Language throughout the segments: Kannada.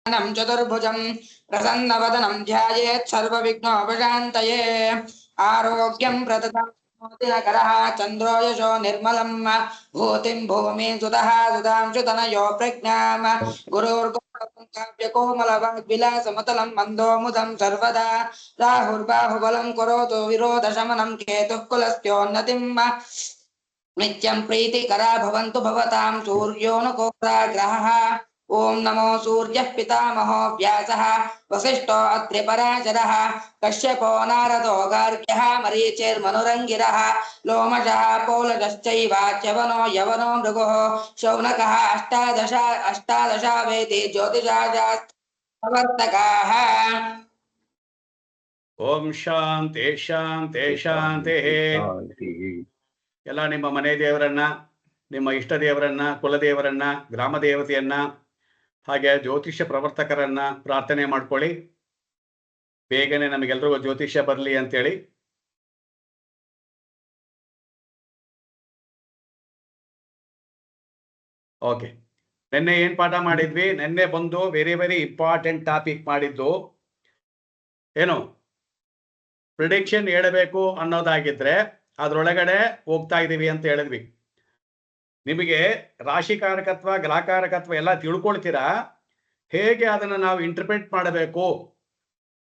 चतुर्भुजं प्रसन्नवदनं ध्यायेत् सर्वविघ्नोपशान्तये आरोग्यं प्रददाति दिनकरः चन्द्रो यशो निर्मलं भूतिं भूमि सुतः सुधांशुतनयो प्रज्ञां गुरुर्गोमलवाग्विलासमतलं मन्दोमुदं सर्वदा राहुर्बाहुबलं करोतु विरोधशमनं केतुः कुलस्योन्नतिं नित्यं प्रीतिकरा भवन्तु भवतां सूर्योऽनुकोराग्रहः ओं नमो सूर्यः पितामहो व्यासः वसिष्ठो अत्रिपराशरः कश्यपो नारदो गार्ग्यः मरीचिर्मनुरङ्गिरः लोमशः पौलशश्चैवाच्यवनो यवनो मृगः शौनकः अष्टादशावेति ज्योतिषाशास्त्रप्रवर्तकाः। ಓಂ ಶಾಂತಿ ಶಾಂತಿ ಶಾಂತಿ. ಎಲ್ಲ ನಿಮ್ಮ ಮನೆ ದೇವರನ್ನ, ನಿಮ್ಮ ಇಷ್ಟ ದೇವರನ್ನ, ಕುಲದೇವರನ್ನ, ಗ್ರಾಮ ದೇವತೆಯನ್ನ, ಹಾಗೆ ಜ್ಯೋತಿಷ್ಯ ಪ್ರವರ್ತಕರನ್ನ ಪ್ರಾರ್ಥನೆ ಮಾಡ್ಕೊಳ್ಳಿ. ಬೇಗನೆ ನಮಗೆಲ್ರಿಗೂ ಜ್ಯೋತಿಷ್ಯ ಬರಲಿ ಅಂತೇಳಿ. ಓಕೆ, ನಿನ್ನೆ ಏನ್ ಪಾಠ ಮಾಡಿದ್ವಿ? ನಿನ್ನೆ ಬಂದು ವೆರಿ ವೆರಿ ಇಂಪಾರ್ಟೆಂಟ್ ಟಾಪಿಕ್ ಮಾಡಿದ್ದು ಏನು, ಪ್ರಿಡಿಕ್ಷನ್ ಹೇಳಬೇಕು ಅನ್ನೋದಾಗಿದ್ರೆ ಅದ್ರೊಳಗಡೆ ಹೋಗ್ತಾ ಇದೀವಿ ಅಂತ ಹೇಳಿದ್ವಿ. ನಿಮಗೆ ರಾಶಿಕಾರಕತ್ವ ಗ್ರಹಕಾರಕತ್ವ ಎಲ್ಲ ತಿಳ್ಕೊಳ್ತೀರಾ, ಹೇಗೆ ಅದನ್ನು ನಾವು ಇಂಟರ್ಪ್ರಿಟ್ ಮಾಡಬೇಕು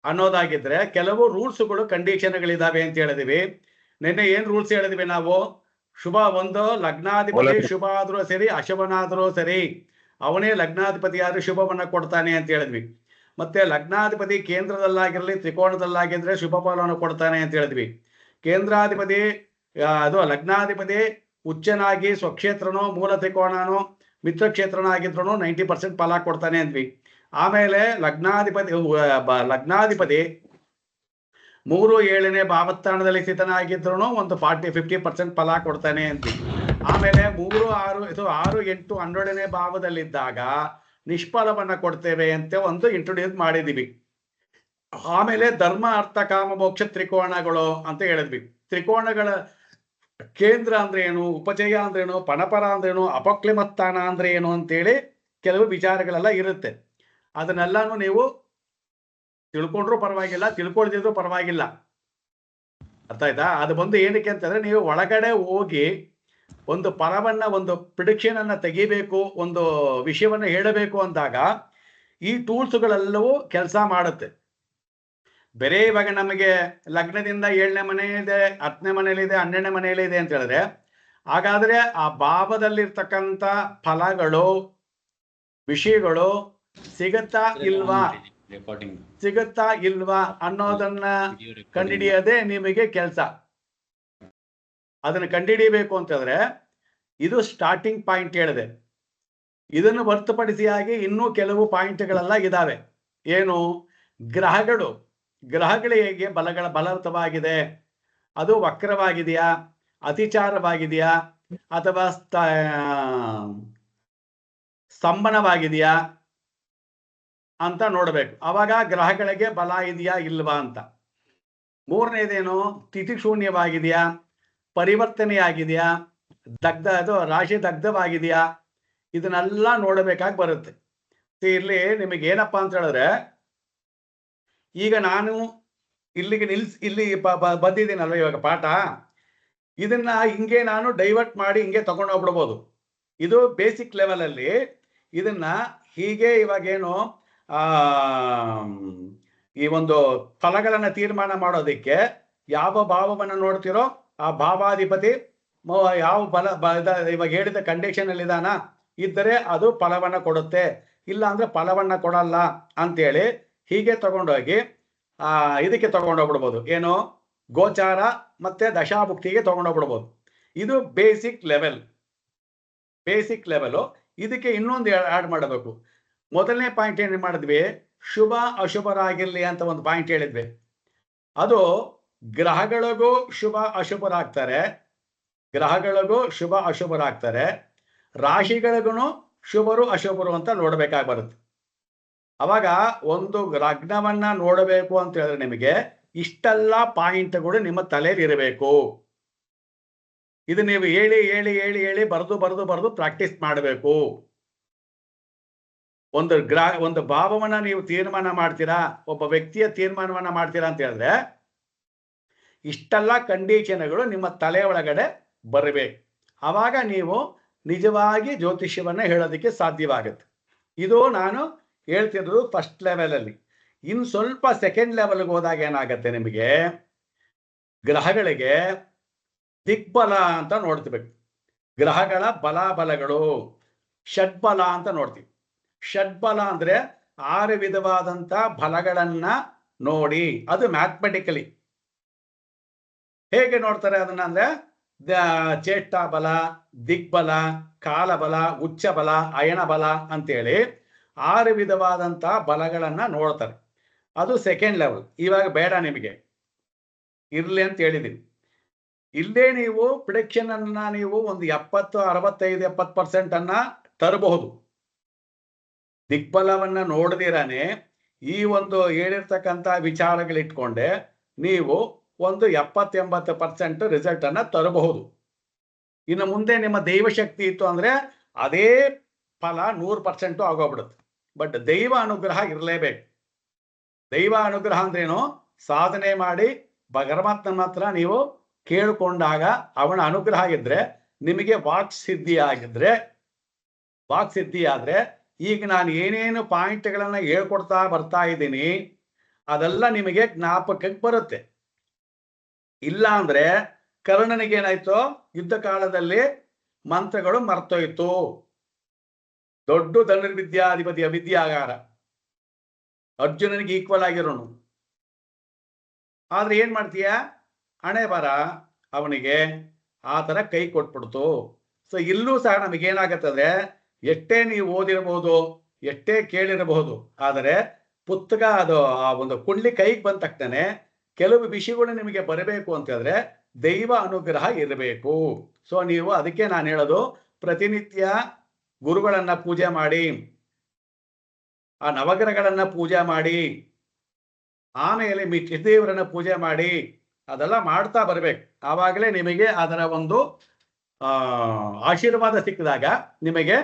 ಅನ್ನೋದಾಗಿದ್ರೆ ಕೆಲವು ರೂಲ್ಸ್ಗಳು ಕಂಡೀಷನ್ಗಳಿದಾವೆ ಅಂತ ಹೇಳಿದ್ವಿ. ನಿನ್ನೆ ಏನ್ ರೂಲ್ಸ್ ಹೇಳಿದ್ವಿ ನಾವು? ಶುಭ ಒಂದು ಲಗ್ನಾಧಿಪತಿ ಶುಭ ಆದ್ರೂ ಸರಿ, ಅಶುಭನಾದ್ರೂ ಸರಿ, ಅವನೇ ಲಗ್ನಾಧಿಪತಿಯಾದ್ರೂ ಶುಭವನ್ನ ಕೊಡ್ತಾನೆ ಅಂತ ಹೇಳಿದ್ವಿ. ಮತ್ತೆ ಲಗ್ನಾಧಿಪತಿ ಕೇಂದ್ರದಲ್ಲಾಗಿರಲಿ ತ್ರಿಕೋಣದಲ್ಲಾಗಿದ್ರೆ ಶುಭ ಫಲವನ್ನು ಕೊಡ್ತಾನೆ ಅಂತ ಹೇಳಿದ್ವಿ. ಕೇಂದ್ರಾಧಿಪತಿ ಅದು ಲಗ್ನಾಧಿಪತಿ ಉಚ್ಚನಾಗಿ ಸ್ವಕ್ಷೇತ್ರನೋ ಮೂಲ ತ್ರಿಕೋಣನೋ ಮಿತ್ರ ಕ್ಷೇತ್ರನೋ ಆಗಿದ್ರು 90% ಫಲ ಕೊಡ್ತಾನೆ ಅಂದ್ವಿ. ಆಮೇಲೆ ಲಗ್ನಾಧಿಪತಿ 3-7ನೇ ಭಾವಸ್ಥಾನದಲ್ಲಿ ಸ್ಥಿತನಾಗಿದ್ರು ಒಂದು 50% ಫಲ ಕೊಡ್ತಾನೆ ಅಂದ್ವಿ. ಆಮೇಲೆ 6-8-12ನೇ ಭಾವದಲ್ಲಿದ್ದಾಗ ನಿಷ್ಫಲವನ್ನ ಕೊಡ್ತೇವೆ ಅಂತ ಒಂದು ಇಂಟ್ರೊಡ್ಯೂಸ್ ಮಾಡಿದೀವಿ. ಆಮೇಲೆ ಧರ್ಮ ಅರ್ಥ ಕಾಮ ಮೋಕ್ಷ ತ್ರಿಕೋಣಗಳು ಅಂತ ಹೇಳಿದ್ವಿ. ತ್ರಿಕೋಣಗಳ ಕೇಂದ್ರ ಅಂದ್ರೆ ಏನು, ಉಪಚಯ ಅಂದ್ರೇನು, ಪಣಪರ ಅಂದ್ರೇನು, ಅಪಕ್ಲಿಮಸ್ಥಾನ ಅಂದ್ರೆ ಏನು ಅಂತೇಳಿ ಕೆಲವು ವಿಚಾರಗಳೆಲ್ಲ ಇರುತ್ತೆ. ಅದನ್ನೆಲ್ಲಾನು ನೀವು ತಿಳ್ಕೊಂಡ್ರು ಪರವಾಗಿಲ್ಲ, ತಿಳ್ಕೊಳ್ದಿದ್ರು ಪರವಾಗಿಲ್ಲ. ಅರ್ಥ ಆಯ್ತಾ? ಅದು ಬಂದು ಏನಕ್ಕೆ ಅಂತಂದ್ರೆ, ನೀವು ಒಳಗಡೆ ಹೋಗಿ ಒಂದು ಫಲವನ್ನ, ಒಂದು ಪ್ರಿಡಿಕ್ಷನ್ ಅನ್ನ ತೆಗಿಬೇಕು, ಒಂದು ವಿಷಯವನ್ನ ಹೇಳಬೇಕು ಅಂದಾಗ ಈ ಟೂಲ್ಸ್ಗಳೆಲ್ಲವೂ ಕೆಲಸ ಮಾಡುತ್ತೆ. ಬೇರೆ ಇವಾಗ ನಮಗೆ ಲಗ್ನದಿಂದ 7ನೇ ಮನೆ ಇದೆ, 10ನೇ ಮನೆಯಲ್ಲಿದೆ, 12ನೇ ಮನೆಯಲ್ಲಿ ಇದೆ ಅಂತ ಹೇಳಿದ್ರೆ, ಹಾಗಾದ್ರೆ ಆ ಭಾವದಲ್ಲಿರ್ತಕ್ಕಂಥ ಫಲಗಳು, ವಿಷಯಗಳು ಸಿಗುತ್ತಾ ಇಲ್ವಾ ಅನ್ನೋದನ್ನ ಕಂಡುಹಿಡಿಯೋದೇ ನಿಮಗೆ ಕೆಲಸ. ಅದನ್ನು ಕಂಡುಹಿಡಿಯಬೇಕು ಅಂತಂದ್ರೆ ಇದು ಸ್ಟಾರ್ಟಿಂಗ್ ಪಾಯಿಂಟ್ ಹೇಳಿದೆ. ಇದನ್ನು ಹೊರತುಪಡಿಸಿಯಾಗಿ ಇನ್ನೂ ಕೆಲವು ಪಾಯಿಂಟ್ಗಳೆಲ್ಲ ಇದಾವೆ. ಏನು? ಗ್ರಹಗಳು ಹೇಗೆ ಬಲವರ್ತವಾಗಿದೆ, ಅದು ವಕ್ರವಾಗಿದೆಯಾ, ಅತಿಚಾರವಾಗಿದೆಯಾ, ಅಥವಾ ಸ್ತಂಭನವಾಗಿದೆಯಾ ಅಂತ ನೋಡಬೇಕು. ಅವಾಗ ಗ್ರಹಗಳಿಗೆ ಬಲ ಇದೆಯಾ ಇಲ್ವಾ ಅಂತ. ಮೂರನೇದೇನು? ತಿಥಿಶೂನ್ಯವಾಗಿದೆಯಾ, ಪರಿವರ್ತನೆಯಾಗಿದೆಯಾ, ರಾಶಿ ದಗ್ಧವಾಗಿದೆಯಾ, ಇದನ್ನೆಲ್ಲ ನೋಡಬೇಕಾಗಿ ಬರುತ್ತೆ. ಇಲ್ಲಿ ನಿಮಗೆ ಏನಪ್ಪಾ ಅಂತ ಹೇಳಿದ್ರೆ, ಈಗ ನಾನು ಇಲ್ಲಿ ಬಂದಿದ್ದೀನಲ್ವ ಇವಾಗ ಪಾಠ, ಇದನ್ನ ಹಿಂಗೆ ನಾನು ಡೈವರ್ಟ್ ಮಾಡಿ ಹಿಂಗೆ ತಗೊಂಡು ಹೋಗ್ಬಿಡ್ಬೋದು. ಇದು ಬೇಸಿಕ್ ಲೆವೆಲ್ ಅಲ್ಲಿ ಇದನ್ನ ಹೀಗೆ ಇವಾಗೇನು ಈ ಒಂದು ಫಲಗಳನ್ನ ತೀರ್ಮಾನ ಮಾಡೋದಿಕ್ಕೆ ಯಾವ ಭಾವವನ್ನು ನೋಡ್ತಿರೋ ಆ ಭಾವಾಧಿಪತಿ ಯಾವ ಇವಾಗ ಹೇಳಿದ ಕಂಡೀಷನ್ ಅಲ್ಲಿ ಇದಾನ ಇದ್ದರೆ ಅದು ಫಲವನ್ನ ಕೊಡುತ್ತೆ, ಇಲ್ಲ ಅಂದ್ರೆ ಫಲವನ್ನ ಕೊಡಲ್ಲ ಅಂತೇಳಿ ಹೀಗೆ ತಗೊಂಡೋಗಿ ಇದಕ್ಕೆ ತಗೊಂಡೋಗ್ಬಿಡ್ಬೋದು. ಏನು? ಗೋಚಾರ ಮತ್ತೆ ದಶಾಭುಕ್ತಿಗೆ ತಗೊಂಡೋಗ್ಬಿಡ್ಬೋದು. ಇದು ಬೇಸಿಕ್ ಲೆವೆಲ್. ಇದಕ್ಕೆ ಇನ್ನೊಂದು ಆಡ್ ಮಾಡಬೇಕು. ಮೊದಲನೇ ಪಾಯಿಂಟ್ ಏನ್ ಮಾಡಿದ್ವಿ? ಶುಭ ಅಶುಭರಾಗಿರ್ಲಿ ಅಂತ ಒಂದು ಪಾಯಿಂಟ್ ಹೇಳಿದ್ವಿ. ಅದು ಗ್ರಹಗಳಿಗೂ ಶುಭ ಅಶುಭರಾಗ್ತಾರೆ, ರಾಶಿಗಳಿಗೂ ಶುಭರು ಅಶುಭರು ಅಂತ ನೋಡ್ಬೇಕಾಗಿ ಬರುತ್ತೆ. ಅವಾಗ ಒಂದು ಲಗ್ನವನ್ನ ನೋಡಬೇಕು ಅಂತ ಹೇಳಿದ್ರೆ ನಿಮಗೆ ಇಷ್ಟೆಲ್ಲ ಪಾಯಿಂಟ್ಗಳು ನಿಮ್ಮ ತಲೆಯಲ್ಲಿ ಇರಬೇಕು. ಇದು ನೀವು ಹೇಳಿ ಬರೆದು ಪ್ರಾಕ್ಟೀಸ್ ಮಾಡಬೇಕು. ಒಂದು ಭಾವವನ್ನ ನೀವು ತೀರ್ಮಾನ ಮಾಡ್ತೀರಾ, ಒಬ್ಬ ವ್ಯಕ್ತಿಯ ತೀರ್ಮಾನವನ್ನ ಮಾಡ್ತೀರಾ ಅಂತ ಹೇಳಿದ್ರೆ ಇಷ್ಟೆಲ್ಲ ಕಂಡೀಷನ್ಗಳು ನಿಮ್ಮ ತಲೆ ಒಳಗಡೆ ಬರಬೇಕು. ಆವಾಗ ನೀವು ನಿಜವಾಗಿ ಜ್ಯೋತಿಷ್ಯವನ್ನ ಹೇಳೋದಕ್ಕೆ ಸಾಧ್ಯವಾಗುತ್ತೆ. ಇದು ನಾನು ಹೇಳ್ತಿರೋದು ಫಸ್ಟ್ ಲೆವೆಲಲ್ಲಿ. ಇನ್ನು ಸ್ವಲ್ಪ ಸೆಕೆಂಡ್ ಲೆವೆಲ್ಗೆ ಹೋದಾಗ ಏನಾಗತ್ತೆ, ನಿಮಗೆ ಗ್ರಹಗಳಿಗೆ ದಿಗ್ಬಲ ಅಂತ ನೋಡ್ತೀವಿ. ಗ್ರಹಗಳ ಬಲಾಬಲಗಳು ಷಡ್ಬಲ ಅಂತ ನೋಡ್ತೀವಿ. ಷಡ್ಬಲ ಅಂದ್ರೆ 6 ವಿಧವಾದಂತ ಬಲಗಳನ್ನ ನೋಡಿ, ಅದು ಮ್ಯಾಥಮೆಟಿಕಲಿ ಹೇಗೆ ನೋಡ್ತಾರೆ ಅದನ್ನ ಅಂದ್ರೆ ಚೇಷ್ಟಾ ಬಲ, ದಿಗ್ಬಲ, ಕಾಲಬಲ, ಉಚ್ಚ ಬಲ, ಅಯನ ಬಲ ಅಂತೇಳಿ 6 ವಿಧವಾದಂತ ಬಲಗಳನ್ನ ನೋಡ್ತಾರೆ. ಅದು ಸೆಕೆಂಡ್ ಲೆವೆಲ್. ಇವಾಗ ಬೇಡ, ನಿಮಗೆ ಇರ್ಲಿ ಅಂತ ಹೇಳಿದೀನಿ. ಇಲ್ಲೇ ನೀವು ಪ್ರಿಡಿಕ್ಷನ್ ಅನ್ನ ನೀವು ಒಂದು 70, 65, 70% ಅನ್ನ ತರಬಹುದು. ದಿಗ್ಬಲವನ್ನ ನೋಡದಿರಾನೆ ಈ ಒಂದು ಹೇಳಿರ್ತಕ್ಕಂಥ ವಿಚಾರಗಳಿಟ್ಕೊಂಡೆ ನೀವು ಒಂದು 70-80% ರಿಸಲ್ಟ್ ಅನ್ನ ತರಬಹುದು. ಇನ್ನು ಮುಂದೆ ನಿಮ್ಮ ದೈವಶಕ್ತಿ ಇತ್ತು ಅಂದ್ರೆ ಅದೇ ಫಲ 100% ಆಗೋಗ್ಬಿಡುತ್ತೆ. ಬಟ್ ದೈವ ಅನುಗ್ರಹ ಇರಲೇಬೇಕು. ದೈವ ಅನುಗ್ರಹ ಅಂದ್ರೇನು, ಸಾಧನೆ ಮಾಡಿ ಪರಮಾತ್ಮನ ಹತ್ರ ನೀವು ಕೇಳಿಕೊಂಡಾಗ ಅವನ ಅನುಗ್ರಹ ಇದ್ರೆ ನಿಮಗೆ ವಾಕ್ಸಿದ್ಧಿ ಆದ್ರೆ ಈಗ ನಾನು ಏನೇನು ಪಾಯಿಂಟ್ಗಳನ್ನ ಹೇಳ್ಕೊಡ್ತಾ ಬರ್ತಾ ಇದ್ದೀನಿ ಅದೆಲ್ಲ ನಿಮಗೆ ಜ್ಞಾಪಕಕ್ಕೆ ಬರುತ್ತೆ. ಇಲ್ಲ ಅಂದ್ರೆ ಕರ್ಣನಿಗೆ ಏನಾಯ್ತು, ಯುದ್ಧ ಕಾಲದಲ್ಲಿ ಮಂತ್ರಗಳು ಮರ್ತೋಯ್ತು. ದೊಡ್ಡ ಧನುರ್ವಿದ್ಯಾಧಿಪತಿ ವಿದ್ಯಾಗಾರ, ಅರ್ಜುನನಿಗೆ ಈಕ್ವಲ್ ಆಗಿರೋನು. ಆದ್ರೆ ಏನ್ ಮಾಡ್ತೀಯ, ಹಣೆ ಬರ ಅವನಿಗೆ ಆ ತರ ಕೈ ಕೊಟ್ಬಿಡ್ತು. ಸೊ ಇಲ್ಲೂ ಸಹ ನಮಗೇನಾಗತ್ತಂದ್ರೆ ಎಷ್ಟೇ ನೀವು ಓದಿರಬಹುದು, ಎಷ್ಟೇ ಕೇಳಿರಬಹುದು, ಆದರೆ ಪುಸ್ತಕ ಅದು ಆ ಒಂದು ಕುಂಡ್ಲಿ ಕೈಗೆ ಬಂದ ತಕ್ಷಣ ಕೆಲವು ವಿಷಯಗಳು ನಿಮಗೆ ಬರಬೇಕು ಅಂತ ಹೇಳಿದ್ರೆ ದೈವ ಅನುಗ್ರಹ ಇರಬೇಕು. ಸೊ ನೀವು ಅದಕ್ಕೆ ನಾನು ಹೇಳೋದು, ಪ್ರತಿನಿತ್ಯ ಗುರುಗಳನ್ನ ಪೂಜೆ ಮಾಡಿ, ಆ ನವಗ್ರಹಗಳನ್ನ ಪೂಜೆ ಮಾಡಿ, ಆಮೇಲೆ ದೇವರನ್ನ ಪೂಜೆ ಮಾಡಿ, ಅದೆಲ್ಲ ಮಾಡ್ತಾ ಬರ್ಬೇಕು. ಆವಾಗಲೇ ನಿಮಗೆ ಅದರ ಒಂದು ಆಶೀರ್ವಾದ ಸಿಕ್ಕಿದಾಗ ನಿಮಗೆ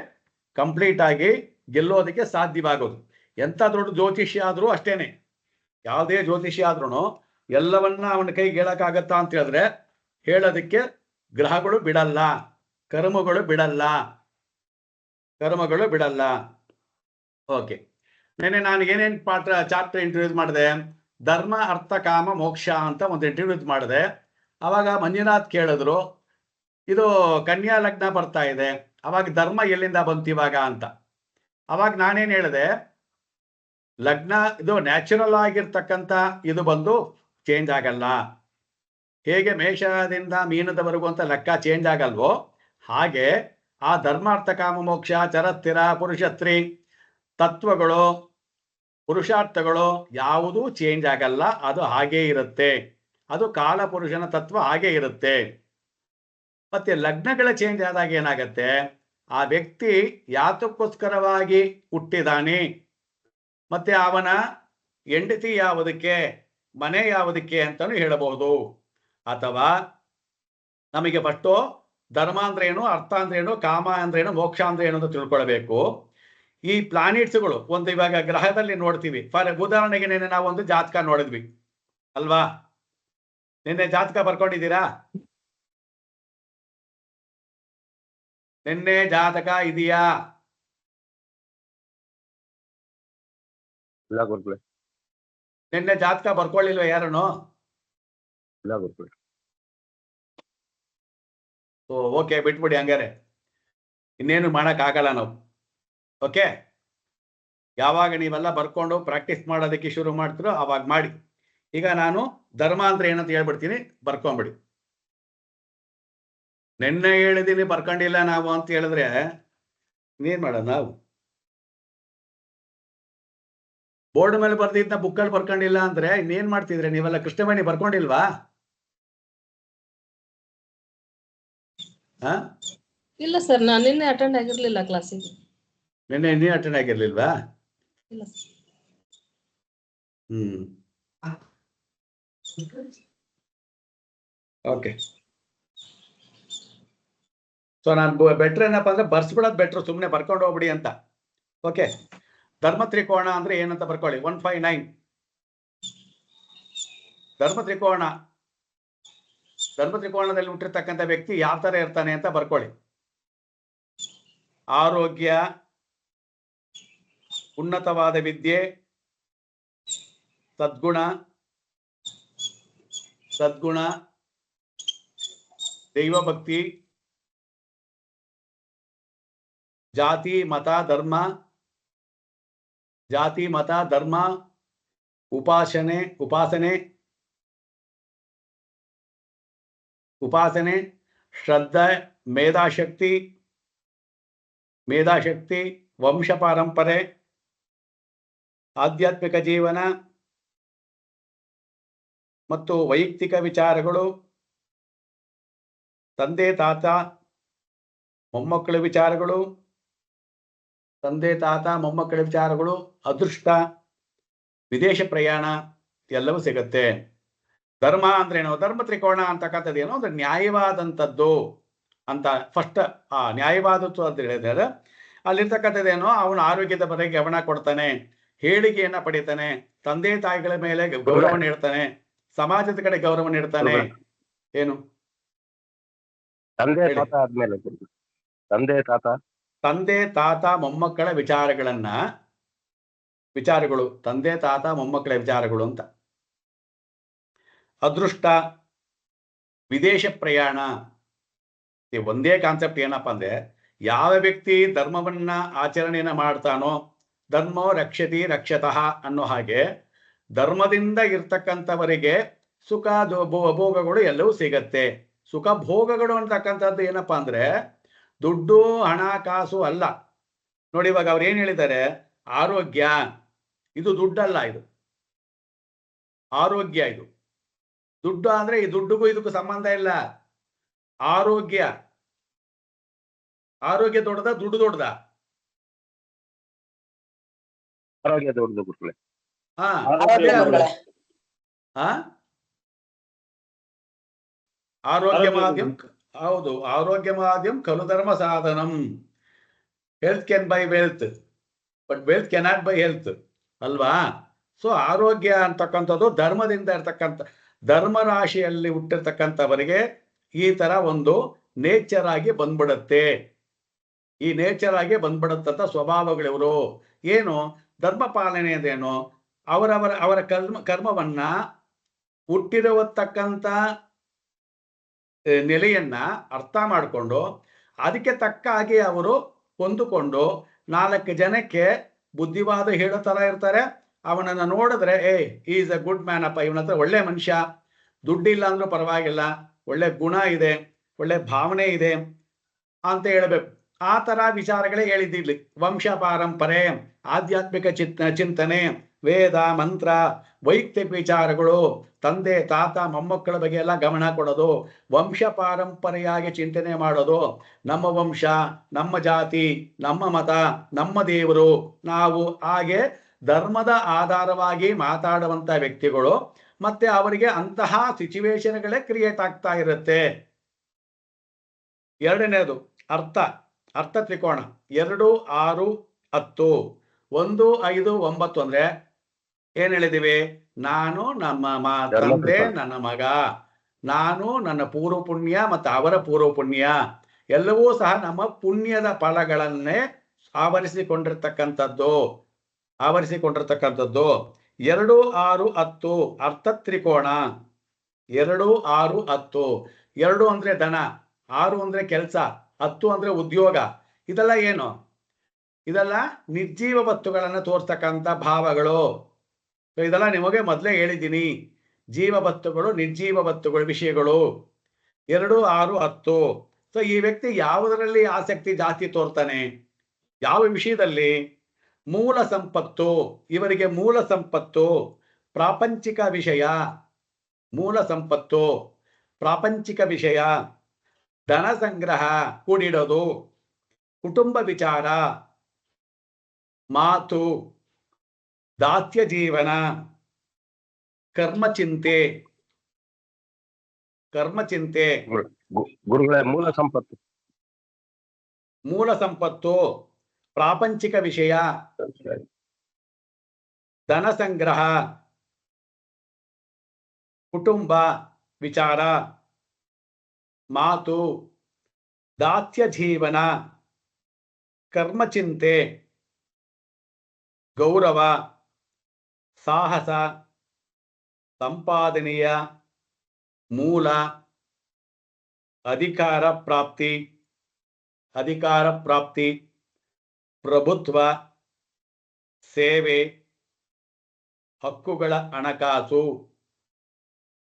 ಕಂಪ್ಲೀಟ್ ಆಗಿ ಗೆಲ್ಲೋದಕ್ಕೆ ಸಾಧ್ಯವಾಗೋದು. ಎಂಥ ದೊಡ್ಡ ಜ್ಯೋತಿಷ್ಯ ಆದ್ರೂ ಅಷ್ಟೇನೆ, ಯಾವುದೇ ಜ್ಯೋತಿಷ್ಯ ಆದ್ರೂ ಎಲ್ಲವನ್ನ ಅವನ ಕೈಗೆ ಹೇಳಕ್ಕಾಗತ್ತಾ ಅಂತ ಹೇಳಿದ್ರೆ ಹೇಳೋದಕ್ಕೆ ಗ್ರಹಗಳು ಬಿಡಲ್ಲ, ಕರ್ಮಗಳು ಬಿಡಲ್ಲ. ಓಕೆ, ನೆನ್ನೆ ನಾನು ಏನೇನು ಚಾಪ್ಟರ್ ಇಂಟ್ರೊಡ್ಯೂಸ್ ಮಾಡಿದೆ, ಧರ್ಮ ಅರ್ಥ ಕಾಮ ಮೋಕ್ಷ ಅಂತ ಒಂದು ಇಂಟ್ರೊಡ್ಯೂಸ್ ಮಾಡಿದೆ. ಅವಾಗ ಮಂಜುನಾಥ್ ಕೇಳಿದ್ರು, ಇದು ಕನ್ಯಾ ಲಗ್ನ ಬರ್ತಾ ಇದೆ, ಅವಾಗ ಧರ್ಮ ಎಲ್ಲಿಂದ ಬಂತು ಇವಾಗ ಅಂತ. ಅವಾಗ ನಾನೇನು ಹೇಳಿದೆ, ಲಗ್ನ ಇದು ನ್ಯಾಚುರಲ್ ಆಗಿರ್ತಕ್ಕಂಥ ಇದು ಬಂದು ಚೇಂಜ್ ಆಗಲ್ಲ. ಹೇಗೆ ಮೇಷದಿಂದ ಮೀನದವರೆಗೂ ಅಂತ ಲೆಕ್ಕ ಚೇಂಜ್ ಆಗಲ್ವೋ ಹಾಗೆ ಆ ಧರ್ಮಾರ್ಥ ಕಾಮ ಮೋಕ್ಷ ಚರಸ್ಥಿರ ಪುರುಷಸ್ತ್ರೀ ತತ್ವಗಳು ಪುರುಷಾರ್ಥಗಳು ಯಾವುದೂ ಚೇಂಜ್ ಆಗಲ್ಲ, ಅದು ಹಾಗೇ ಇರುತ್ತೆ. ಅದು ಕಾಲಪುರುಷನ ತತ್ವ ಹಾಗೇ ಇರುತ್ತೆ. ಮತ್ತೆ ಲಗ್ನಗಳ ಚೇಂಜ್ ಆದಾಗ ಏನಾಗತ್ತೆ, ಆ ವ್ಯಕ್ತಿ ಯಾತಕ್ಕೋಸ್ಕರವಾಗಿ ಹುಟ್ಟಿದಾನೆ, ಮತ್ತೆ ಅವನ ಹೆಂಡತಿ ಯಾವುದಕ್ಕೆ, ಮನೆ ಯಾವುದಕ್ಕೆ ಅಂತಾನು ಹೇಳಬಹುದು. ಅಥವಾ ನಮಗೆ ಫಸ್ಟು ಧರ್ಮ ಅಂದ್ರೇನು, ಅರ್ಥ ಅಂದ್ರೇನು, ಕಾಮ ಅಂದ್ರೇನು, ಮೋಕ್ಷ ಅಂದ್ರೇನು ಅಂತ ತಿಳ್ಕೊಳ್ಬೇಕು. ಈ ಪ್ಲಾನೆಟ್ಸ್ಗಳು ಒಂದು ಇವಾಗ ಗ್ರಹದಲ್ಲಿ ನೋಡ್ತೀವಿ. ಫಾರ್ ಉದಾಹರಣೆಗೆ ನಿನ್ನೆ ನಾವು ಒಂದು ಜಾತಕ ನೋಡಿದ್ವಿ ಅಲ್ವಾ? ನಿನ್ನೆ ಜಾತಕ ಬರ್ಕೊಂಡಿದ್ದೀರಾ? ನಿನ್ನೆ ಜಾತಕ ಇದೆಯಾ? ನಿನ್ನೆ ಜಾತಕ ಬರ್ಕೊಳ್ಳಿಲ್ವ ಯಾರನು? ಓಕೆ, ಬಿಟ್ಬಿಡಿ ಹಂಗಾರೆ, ಇನ್ನೇನು ಮಾಡಕ್ ಆಗಲ್ಲ ನಾವು. ಓಕೆ, ಯಾವಾಗ ನೀವೆಲ್ಲ ಬರ್ಕೊಂಡು ಪ್ರಾಕ್ಟೀಸ್ ಮಾಡೋದಕ್ಕೆ ಶುರು ಮಾಡ್ತೀರೋ ಅವಾಗ ಮಾಡಿ. ಈಗ ನಾನು ಧರ್ಮ ಅಂದ್ರೆ ಏನಂತ ಹೇಳ್ಬಿಡ್ತೀನಿ, ಬರ್ಕೊಂಬಿಡಿ. ನಿನ್ನೆ ಹೇಳಿದೀನಿ ಬರ್ಕೊಂಡಿಲ್ಲ ನಾವು ಅಂತ ಹೇಳಿದ್ರೆ ಇನ್ನೇನ್ ಮಾಡೋಣ ನಾವು? ಬೋರ್ಡ್ ಮೇಲೆ ಬರ್ದಿದ್ದ ಬುಕ್ಕಲ್ಲಿ ಬರ್ಕೊಂಡಿಲ್ಲ ಅಂದ್ರೆ ಇನ್ನೇನ್ ಮಾಡ್ತಿದ್ರೆ ನೀವೆಲ್ಲ? ಕೃಷ್ಣವೇಣಿ ಬರ್ಕೊಂಡಿಲ್ವಾ? ಇಲ್ಲ ಸರ್, ನಾನು ನಿನ್ನೆ ಅಟೆಂಡ್ ಆಗಿರ್ಲಿಲ್ಲ ಕ್ಲಾಸಿಗೆ. ನಿನ್ನೆ ನೀ ಅಟೆಂಡ್ ಆಗಿರ್ಲಿಲ್ವಾ? ಇಲ್ಲ. ಓಕೆ, ಸೊ ನಾನು ಬೆಟ್ರ್ ಏನಪ್ಪ ಅಂದ್ರೆ ಬರ್ಸ್ಬಿಡೋದು ಬೆಟ್ರು, ಸುಮ್ಮನೆ ಬರ್ಕೊಂಡು ಹೋಗ್ಬಿಡಿ ಅಂತ. ಓಕೆ, ಧರ್ಮ ತ್ರಿಕೋಣ ಅಂದ್ರೆ ಏನಂತ ಬರ್ಕೊಳ್ಳಿ. 159 ಧರ್ಮ ತ್ರಿಕೋಣ. ಧರ್ಮ ತ್ರಿಕೋಣದಲ್ಲಿ ಹುಟ್ಟಿರ್ತಕ್ಕಂಥ ವ್ಯಕ್ತಿ ಯಾವ ತರ ಇರ್ತಾನೆ ಅಂತ ಬರ್ಕೊಳ್ಳಿ. ಆರೋಗ್ಯ, ಉನ್ನತವಾದ ವಿದ್ಯೆ, ಸದ್ಗುಣ, ದೈವಭಕ್ತಿ, ಜಾತಿ ಮತ ಧರ್ಮ, ಉಪಾಸನೆ, ಶ್ರದ್ಧೆ, ಮೇಧಾಶಕ್ತಿ, ವಂಶ ಪಾರಂಪರೆ, ಆಧ್ಯಾತ್ಮಿಕ ಜೀವನ ಮತ್ತು ವೈಯಕ್ತಿಕ ವಿಚಾರಗಳು, ತಂದೆ ತಾತ ಮೊಮ್ಮಕ್ಕಳ ವಿಚಾರಗಳು, ಅದೃಷ್ಟ, ವಿದೇಶ ಪ್ರಯಾಣ ಎಲ್ಲವೂ ಸಿಗುತ್ತೆ. ಧರ್ಮ ಅಂದ್ರೇನು? ಧರ್ಮ ತ್ರಿಕೋಣ ಅಂತಕ್ಕಂಥದ್ದು ಏನೋ ಅಂದ್ರೆ ನ್ಯಾಯವಾದಂಥದ್ದು ಅಂತ ಫಸ್ಟ್ ನ್ಯಾಯವಾದದ್ದು ಅಂತ ಹೇಳಿದ್ರೆ ಅಲ್ಲಿರ್ತಕ್ಕಂಥದ್ದೇನೋ ಅವನ ಆರೋಗ್ಯದ ಬಗ್ಗೆ ಗಮನ ಕೊಡ್ತಾನೆ, ಹೇಳಿಕೆಯನ್ನ ಪಡಿತಾನೆ, ತಂದೆ ತಾಯಿಗಳ ಮೇಲೆ ಗೌರವ ನೀಡ್ತಾನೆ, ಸಮಾಜದ ಕಡೆ ಗೌರವ ನೀಡ್ತಾನೆ. ಏನು ತಂದೆ ತಾತ ಆದ್ಮೇಲೆ ತಂದೆ ತಾತ ಮೊಮ್ಮಕ್ಕಳ ವಿಚಾರಗಳು ತಂದೆ ತಾತ ಮೊಮ್ಮಕ್ಕಳ ವಿಚಾರಗಳು ಅಂತ. ಅದೃಷ್ಟ, ವಿದೇಶ ಪ್ರಯಾಣ. ಒಂದೇ ಕಾನ್ಸೆಪ್ಟ್ ಏನಪ್ಪಾ ಅಂದ್ರೆ ಯಾವ ವ್ಯಕ್ತಿ ಧರ್ಮವನ್ನ ಆಚರಣೆಯನ್ನ ಮಾಡ್ತಾನೋ ಧರ್ಮೋ ರಕ್ಷತಿ ರಕ್ಷತಃ ಅನ್ನೋ ಹಾಗೆ ಧರ್ಮದಿಂದ ಇರ್ತಕ್ಕಂಥವರಿಗೆ ಸುಖ ಭೋಗಗಳು ಎಲ್ಲವೂ ಸಿಗತ್ತೆ. ಸುಖ ಭೋಗಗಳು ಅಂತಕ್ಕಂಥದ್ದು ಏನಪ್ಪಾ ಅಂದ್ರೆ ದುಡ್ಡು ಹಣ ಕಾಸು ಅಲ್ಲ. ನೋಡಿ ಇವಾಗ ಅವ್ರು ಏನ್ ಹೇಳಿದ್ದಾರೆ, ಆರೋಗ್ಯ ಇದು ದುಡ್ಡಲ್ಲ, ಇದು ಆರೋಗ್ಯ. ಇದು ದುಡ್ಡು ಅಂದ್ರೆ ಈ ದುಡ್ಡುಗೂ ಇದಕ್ಕೂ ಸಂಬಂಧ ಇಲ್ಲ. ಆರೋಗ್ಯ ದೊಡ್ಡದ, ದುಡ್ಡು ದೊಡ್ಡದ? ಆರೋಗ್ಯ ದೊಡ್ಡದು ಗುರುಗಳೇ. ಆರೋಗ್ಯ ಮಾಧ್ಯಮ, ಹೌದು, ಆರೋಗ್ಯ ಮಾಧ್ಯಮ ಖಲು ಧರ್ಮ ಸಾಧನಂ. Health can buy wealth but wealth cannot buy health ಅಲ್ವಾ? ಸೊ ಆರೋಗ್ಯ ಅಂತಕ್ಕಂಥದ್ದು ಧರ್ಮದಿಂದ ಇರ್ತಕ್ಕಂಥ ಧರ್ಮ ರಾಶಿಯಲ್ಲಿ ಹುಟ್ಟಿರ್ತಕ್ಕಂಥವರಿಗೆ ಈ ತರ ಒಂದು ನೇಚರ್ ಆಗಿ ಬಂದ್ಬಿಡತ್ತೆ. ಈ ನೇಚರ್ ಆಗಿ ಬಂದ್ಬಿಡತ್ತಂತ ಸ್ವಭಾವಗಳಿವರು. ಏನು ಧರ್ಮ ಪಾಲನೆ ಅಂದೇನು? ಅವರ ಕರ್ಮವನ್ನ ಹುಟ್ಟಿರತಕ್ಕಂಥ ನೆಲೆಯನ್ನ ಅರ್ಥ ಮಾಡಿಕೊಂಡು ಅದಕ್ಕೆ ತಕ್ಕ ಹಾಗೆ ಅವರು ಹೊಂದಿಕೊಂಡು 4 ಜನಕ್ಕೆ ಬುದ್ಧಿವಾದ ಹೇಳೋ ತರ ಇರ್ತಾರೆ. ಅವನನ್ನ ನೋಡಿದ್ರೆ ಈಸ್ ಅ ಗುಡ್ ಮ್ಯಾನ್ ಅಪ್ಪ, ಇವನ ಹತ್ರ ಒಳ್ಳೆ ಮನುಷ್ಯ, ದುಡ್ಡಿಲ್ಲ ಅಂದ್ರೂ ಪರವಾಗಿಲ್ಲ, ಒಳ್ಳೆ ಗುಣ ಇದೆ, ಒಳ್ಳೆ ಭಾವನೆ ಇದೆ ಅಂತ ಹೇಳ್ಬೇಕು. ಆ ತರ ವಿಚಾರಗಳೇ ಹೇಳಿದ್ದಿರ್ಲಿ. ವಂಶ ಪಾರಂಪರೆ, ಆಧ್ಯಾತ್ಮಿಕ ಚಿಂತನೆ, ವೇದ ಮಂತ್ರ, ವೈಯಕ್ತಿಕ ವಿಚಾರಗಳು, ತಂದೆ ತಾತ ಮೊಮ್ಮಕ್ಕಳ ಬಗ್ಗೆ ಎಲ್ಲ ಗಮನ ಕೊಡೋದು, ವಂಶ ಪಾರಂಪರೆಯಾಗಿ ಚಿಂತನೆ ಮಾಡೋದು. ನಮ್ಮ ವಂಶ, ನಮ್ಮ ಜಾತಿ, ನಮ್ಮ ಮತ, ನಮ್ಮ ದೇವರು, ನಾವು ಹಾಗೆ ಧರ್ಮದ ಆಧಾರವಾಗಿ ಮಾತಾಡುವಂತ ವ್ಯಕ್ತಿಗಳು. ಮತ್ತೆ ಅವರಿಗೆ ಅಂತಹ ಸಿಚುವೇಶನ್ಗಳೇ ಕ್ರಿಯೇಟ್ ಆಗ್ತಾ ಇರುತ್ತೆ. ಎರಡನೇದು ಅರ್ಥ ತ್ರಿಕೋಣ. 2, 6, 10, 1, 5, 9 ಅಂದ್ರೆ ಏನ್ ಹೇಳಿದೀವಿ? ನಾನು, ನಮ್ಮ ತಂದೆ, ನನ್ನ ಮಗ, ನಾನು, ನನ್ನ ಪೂರ್ವ ಪುಣ್ಯ ಮತ್ತು ಅವರ ಪೂರ್ವ ಪುಣ್ಯ ಎಲ್ಲವೂ ಸಹ ನಮ್ಮ ಪುಣ್ಯದ ಫಲಗಳನ್ನೇ ಆವರಿಸಿಕೊಂಡಿರ್ತಕ್ಕಂಥದ್ದು. 2, 6, 10 ಅರ್ಥ ತ್ರಿಕೋಣ. 2, 6, 10. 2 ಅಂದ್ರೆ ಧನ, 6 ಅಂದ್ರೆ ಕೆಲಸ, 10 ಅಂದ್ರೆ ಉದ್ಯೋಗ. ಇದೆಲ್ಲ ಏನು? ಇದೆಲ್ಲ ನಿರ್ಜೀವ ವಸ್ತುಗಳನ್ನ ತೋರ್ಸ್ತಕ್ಕಂಥ ಭಾವಗಳು. ಇದೆಲ್ಲ ನಿಮಗೆ ಮೊದಲೇ ಹೇಳಿದ್ದೀನಿ. ಜೀವ ವಸ್ತುಗಳು, ನಿರ್ಜೀವ ವಸ್ತುಗಳು, ವಿಷಯಗಳು. 2, 6, 10. ಸೊ ಈ ವ್ಯಕ್ತಿ ಯಾವುದರಲ್ಲಿ ಆಸಕ್ತಿ ಜಾಸ್ತಿ ತೋರ್ತಾನೆ? ಯಾವ ವಿಷಯದಲ್ಲಿ? ಮೂಲ ಸಂಪತ್ತು. ಇವರಿಗೆ ಮೂಲ ಸಂಪತ್ತು ಪ್ರಾಪಂಚಿಕ ವಿಷಯ. ಮೂಲ ಸಂಪತ್ತು ಪ್ರಾಪಂಚಿಕ ವಿಷಯ, ಧನ ಸಂಗ್ರಹ, ಕೂಡಿಡೋದು, ಕುಟುಂಬ ವಿಚಾರ, ಮಾತು, ದಾಸ್ಯ ಜೀವನ, ಕರ್ಮಚಿಂತೆ. ಗುರುಗಳೇ, ಮೂಲ ಸಂಪತ್ತು ಪ್ರಾಪಂಚಿಕ ವಿಷಯ, ಧನ ಸಂಗ್ರಹ, ಕುಟುಂಬ ವಿಚಾರ, ಮಾತು, ದಾತ್ಯ ಜೀವನ, ಕರ್ಮಚಿಂತೆ, ಗೌರವ, ಸಾಹಸ, ಸಂಪಾದನೆಯ ಮೂಲ, ಅಧಿಕಾರ ಪ್ರಾಪ್ತಿ, ಪ್ರಭುತ್ವ, ಸೇವೆ, ಹಕ್ಕುಗಳ ಹಣಕಾಸು.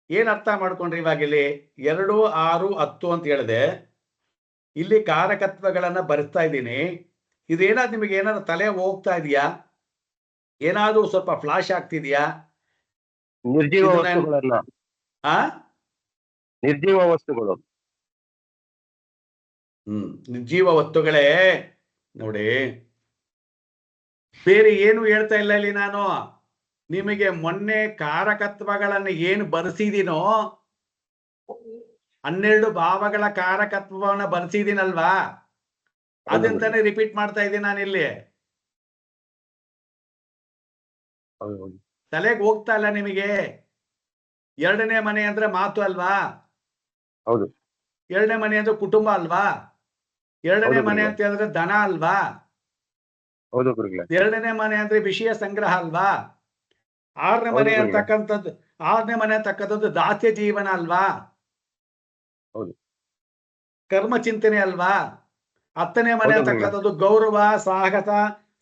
ಏನ್ ಅರ್ಥ ಮಾಡ್ಕೊಂಡ್ರಿ ಇವಾಗ ಇಲ್ಲಿ 2, 6, 10 ಅಂತ ಹೇಳಿದೆ. ಇಲ್ಲಿ ಕಾರಕತ್ವಗಳನ್ನ ಬರೆಸ್ತಾ ಇದ್ದೀನಿ. ಇದೇನಾದ್ರು ನಿಮಗೆ ಏನಾದ್ರು ತಲೆ ಹೋಗ್ತಾ ಇದೆಯಾ? ಏನಾದ್ರೂ ಸ್ವಲ್ಪ ಫ್ಲಾಶ್ ಆಗ್ತಿದ್ಯಾ? ನಿರ್ಜೀವ ಇದನ್ನ- ವಸ್ತುಗಳನ್ನ ಆ ನಿರ್ಜೀವ ವಸ್ತುಗಳು. ನಿರ್ಜೀವ ವಸ್ತುಗಳೇ ನೋಡಿ, ಬೇರೆ ಏನು ಹೇಳ್ತಾ ಇಲ್ಲ ಇಲ್ಲಿ ನಾನು. ನಿಮಗೆ ಮೊನ್ನೆ ಕಾರಕತ್ವಗಳನ್ನು ಏನು ಬರೆಸಿದೀನೋ, 12 ಭಾವಗಳ ಕಾರಕತ್ವವನ್ನ ಬರೆಸಿದೀನಲ್ವಾ, ಅದಂತಾನೆ ರಿಪೀಟ್ ಮಾಡ್ತಾ ಇದ್ದೀನಿ ನಾನಿಲ್ಲಿ. ಹೌದು. ತಲೆಗೆ ಹೋಗ್ತಾ ಇಲ್ಲ ನಿಮಗೆ? 2ನೇ ಮನೆ ಅಂದ್ರೆ ಮಾತು ಅಲ್ವಾ? ಹೌದು. 2ನೇ ಮನೆ ಅಂದ್ರೆ ಕುಟುಂಬ ಅಲ್ವಾ? 2ನೇ ಹೌದು ಮನೆ ಗುರುಗಳೇ. ಅಂತ ಹೇಳಿದ್ರೆ ಧನ ಅಲ್ವಾ? ಹೌದು ಗುರುಗಳೇ. 2ನೇ ಮನೆ ಅಂದ್ರೆ ವಿಷಯ ಸಂಗ್ರಹ ಅಲ್ವಾ? 6ನೇ ಹೌದು ಮನೆ ಗುರುಗಳೇ. ಅಂತಕ್ಕಂಥದ್ದು 6ನೇ ಮನೆ ಅಂತಕ್ಕಂಥದ್ದು ದಾಸ್ಯ ಜೀವನ ಅಲ್ವಾ? ಹೌದು. ಕರ್ಮ ಚಿಂತನೆ ಅಲ್ವಾ? 10ನೇ ಮನೆ ಹೌದು ಅಂತಕ್ಕಂಥದ್ದು ಗೌರವ, ಸಾಹಸ,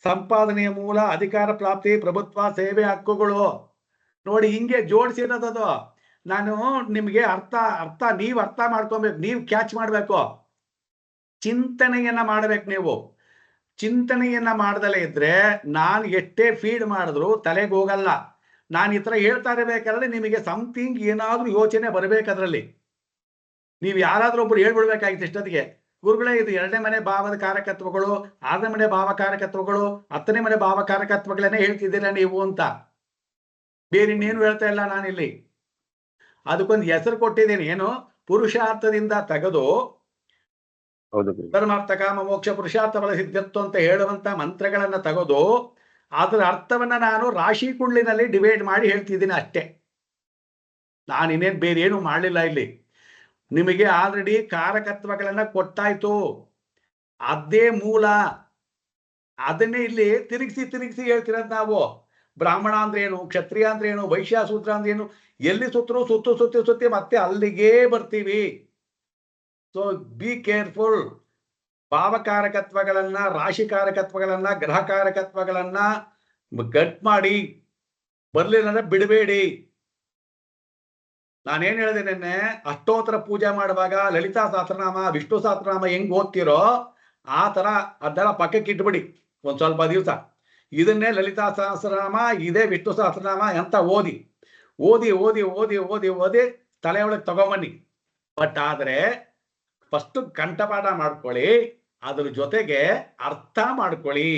ಸಂಪಾದನೆಯ ಮೂಲ, ಅಧಿಕಾರ ಪ್ರಾಪ್ತಿ, ಪ್ರಭುತ್ವ, ಸೇವೆ, ಹಕ್ಕುಗಳು. ನೋಡಿ, ಹಿಂಗೆ ಜೋಡಿಸಿರೋದದು. ನಾನು ನಿಮ್ಗೆ ನೀವ್ ಅರ್ಥ ಮಾಡ್ಕೊಬೇಕು, ನೀವ್ ಕ್ಯಾಚ್ ಮಾಡ್ಬೇಕು. ಚಿಂತನೆಯನ್ನ ಮಾಡ್ಬೇಕು ನೀವು. ಚಿಂತನೆಯನ್ನ ಮಾಡ್ದಲೇ ಇದ್ರೆ ನಾನು ಎಷ್ಟೇ ಫೀಡ್ ಮಾಡಿದ್ರು ತಲೆಗೆ ಹೋಗಲ್ಲ. ನಾನು ಈ ತರ ಹೇಳ್ತಾ ಇರಬೇಕಾದ್ರೆ ನಿಮಗೆ ಸಮಥಿಂಗ್ ಏನಾದ್ರೂ ಯೋಚನೆ ಬರ್ಬೇಕದ್ರಲ್ಲಿ. ನೀವು ಯಾರಾದ್ರೂ ಒಬ್ರು ಹೇಳ್ಬಿಡ್ಬೇಕಾಗಿತ್ತು ಇಷ್ಟೊತ್ತಿಗೆ, ಗುರುಗಳೇ ಇದು 2ನೇ ಮನೆ ಭಾವದ ಕಾರಕತ್ವಗಳು, 6ನೇ ಮನೆ ಭಾವ ಕಾರಕತ್ವಗಳು, 10ನೇ ಮನೆ ಭಾವ ಕಾರಕತ್ವಗಳನ್ನೇ ಹೇಳ್ತಿದ್ದೀರಾ ನೀವು ಅಂತ. ಬೇರೆ ಇನ್ನೇನು ಹೇಳ್ತಾ ಇಲ್ಲ ನಾನಿಲ್ಲಿ. ಅದಕ್ಕೊಂದು ಹೆಸರು ಕೊಟ್ಟಿದ್ದೀನಿ. ಏನು? ಪುರುಷಾರ್ಥದಿಂದ ತೆಗೆದು ಹೌದು ಗುರುಗಳೇ. ಧರ್ಮಾರ್ಥ ಕಾಮ ಮೋಕ್ಷ ಪುರುಷಾರ್ಥ ಬಲ ಸಿದ್ಧತ್ವ ಅಂತ ಹೇಳುವಂತ ಮಂತ್ರಗಳನ್ನ ತೆಗೆದು ಅದರ ಅರ್ಥವನ್ನ ನಾನು ರಾಶಿ ಕುಂಡ್ಲಿನಲ್ಲಿ ಡಿವೈಡ್ ಮಾಡಿ ಹೇಳ್ತಿದ್ದೀನಿ ಅಷ್ಟೇ. ನಾನು ಇನ್ನೇನು ಬೇರೆ ಏನು ಮಾಡಲಿಲ್ಲ ಇಲ್ಲಿ. ನಿಮಗೆ ಆಲ್ರೆಡಿ ಕಾರಕತ್ವಗಳನ್ನ ಕೊಟ್ಟಾಯ್ತು, ಅದೇ ಮೂಲ. ಅದನ್ನೇ ಇಲ್ಲಿ ತಿರುಗಿಸಿ ಹೇಳ್ತಿರೋದು ನಾವು. ಬ್ರಾಹ್ಮಣ ಅಂದ್ರೆ ಏನು, ಕ್ಷತ್ರಿಯ ಅಂದ್ರೆ ಏನು, ವೈಶ್ಯ ಸೂತ್ರ ಅಂದ್ರೆ ಏನು, ಎಲ್ಲಿ ಸುತ್ತಿ ಮತ್ತೆ ಅಲ್ಲಿಗೆ ಬರ್ತೀವಿ. So be careful. ಭಾವಕಾರಕತ್ವಗಳನ್ನ, ರಾಶಿಕಾರಕತ್ವಗಳನ್ನ, ಗ್ರಹಕಾರಕತ್ವಗಳನ್ನ ಗಟ್ ಮಾಡಿ ಬರ್ಲಿಲ್ಲ ಬಿಡಬೇಡಿ. ನಾನೇನ್ ಹೇಳಿದೆ ನಿನ್ನೆ, ಅಷ್ಟೋತ್ತರ ಪೂಜೆ ಮಾಡುವಾಗ ಲಲಿತಾ ಸಹಸ್ರನಾಮ, ವಿಷ್ಣು ಸಹಸ್ರನಾಮ ಹೆಂಗ್ ಓದ್ತಿರೋ ಆ ತರ ಅದೆಲ್ಲ ಪಕ್ಕಕ್ಕೆ ಇಟ್ಬಿಡಿ ಒಂದ್ ಸ್ವಲ್ಪ ದಿವಸ. ಇದನ್ನೇ ಲಲಿತಾ ಸಹಸ್ರನಾಮ, ಇದೇ ವಿಷ್ಣು ಸಹಸ್ರನಾಮ ಅಂತ ಓದಿ ಓದಿ ಓದಿ ಓದಿ ಓದಿ ಓದಿ ತಲೆ ಒಳಗೆ ತಗೊಂಬನ್ನಿ. ಬಟ್ ಆದ್ರೆ ಫಸ್ಟ್ ಕಂಠಪಾಠ ಮಾಡ್ಕೊಳ್ಳಿ, ಅದ್ರ ಜೊತೆಗೆ ಅರ್ಥ ಮಾಡ್ಕೊಳ್ಳಿ.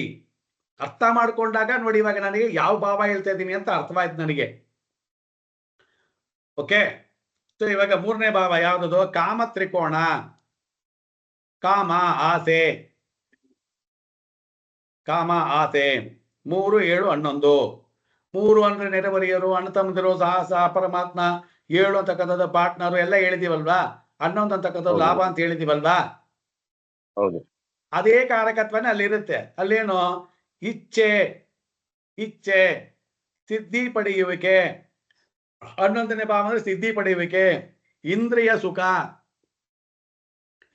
ಅರ್ಥ ಮಾಡ್ಕೊಂಡಾಗ ನೋಡಿ, ಇವಾಗ ನನಗೆ ಯಾವ ಭಾವ ಹೇಳ್ತಾ ಇದ್ದೀನಿ ಅಂತ ಅರ್ಥವಾಯ್ತು ನನಗೆ. ಓಕೆ. ಸೊ ಇವಾಗ 3ನೇ ಭಾವ ಯಾವ್ದು? ಕಾಮ ತ್ರಿಕೋಣ. ಕಾಮ ಆಸೆ, ಕಾಮ ಆಸೆ 3, 7, 11. 3 ಅಂದ್ರೆ ನೆರೆಹೊರೆಯರು, ಅಣ್ಣ ತಮ್ಮಂದಿರು, ಸಾಹಸ, ಪರಮಾತ್ಮ. 7 ಅಂತಕ್ಕಂಥದ್ದು ಪಾರ್ಟ್ನರು ಎಲ್ಲ ಹೇಳಿದೀವಲ್ವಾ. 11 ಅಂತಕ್ಕಂಥದ್ದು ಲಾಭ ಅಂತ ಹೇಳಿದೀವಲ್ವಾ. ಹೌದು. ಅದೇ ಕಾರಕತ್ವನೇ ಅಲ್ಲಿರುತ್ತೆ. ಅಲ್ಲೇನು? ಇಚ್ಛೆ, ಸಿದ್ಧಿ ಪಡೆಯುವಿಕೆ. 11ನೇ ಭಾವ ಅಂದ್ರೆ ಸಿದ್ಧಿ ಪಡೆಯುವಿಕೆ, ಇಂದ್ರಿಯ ಸುಖ.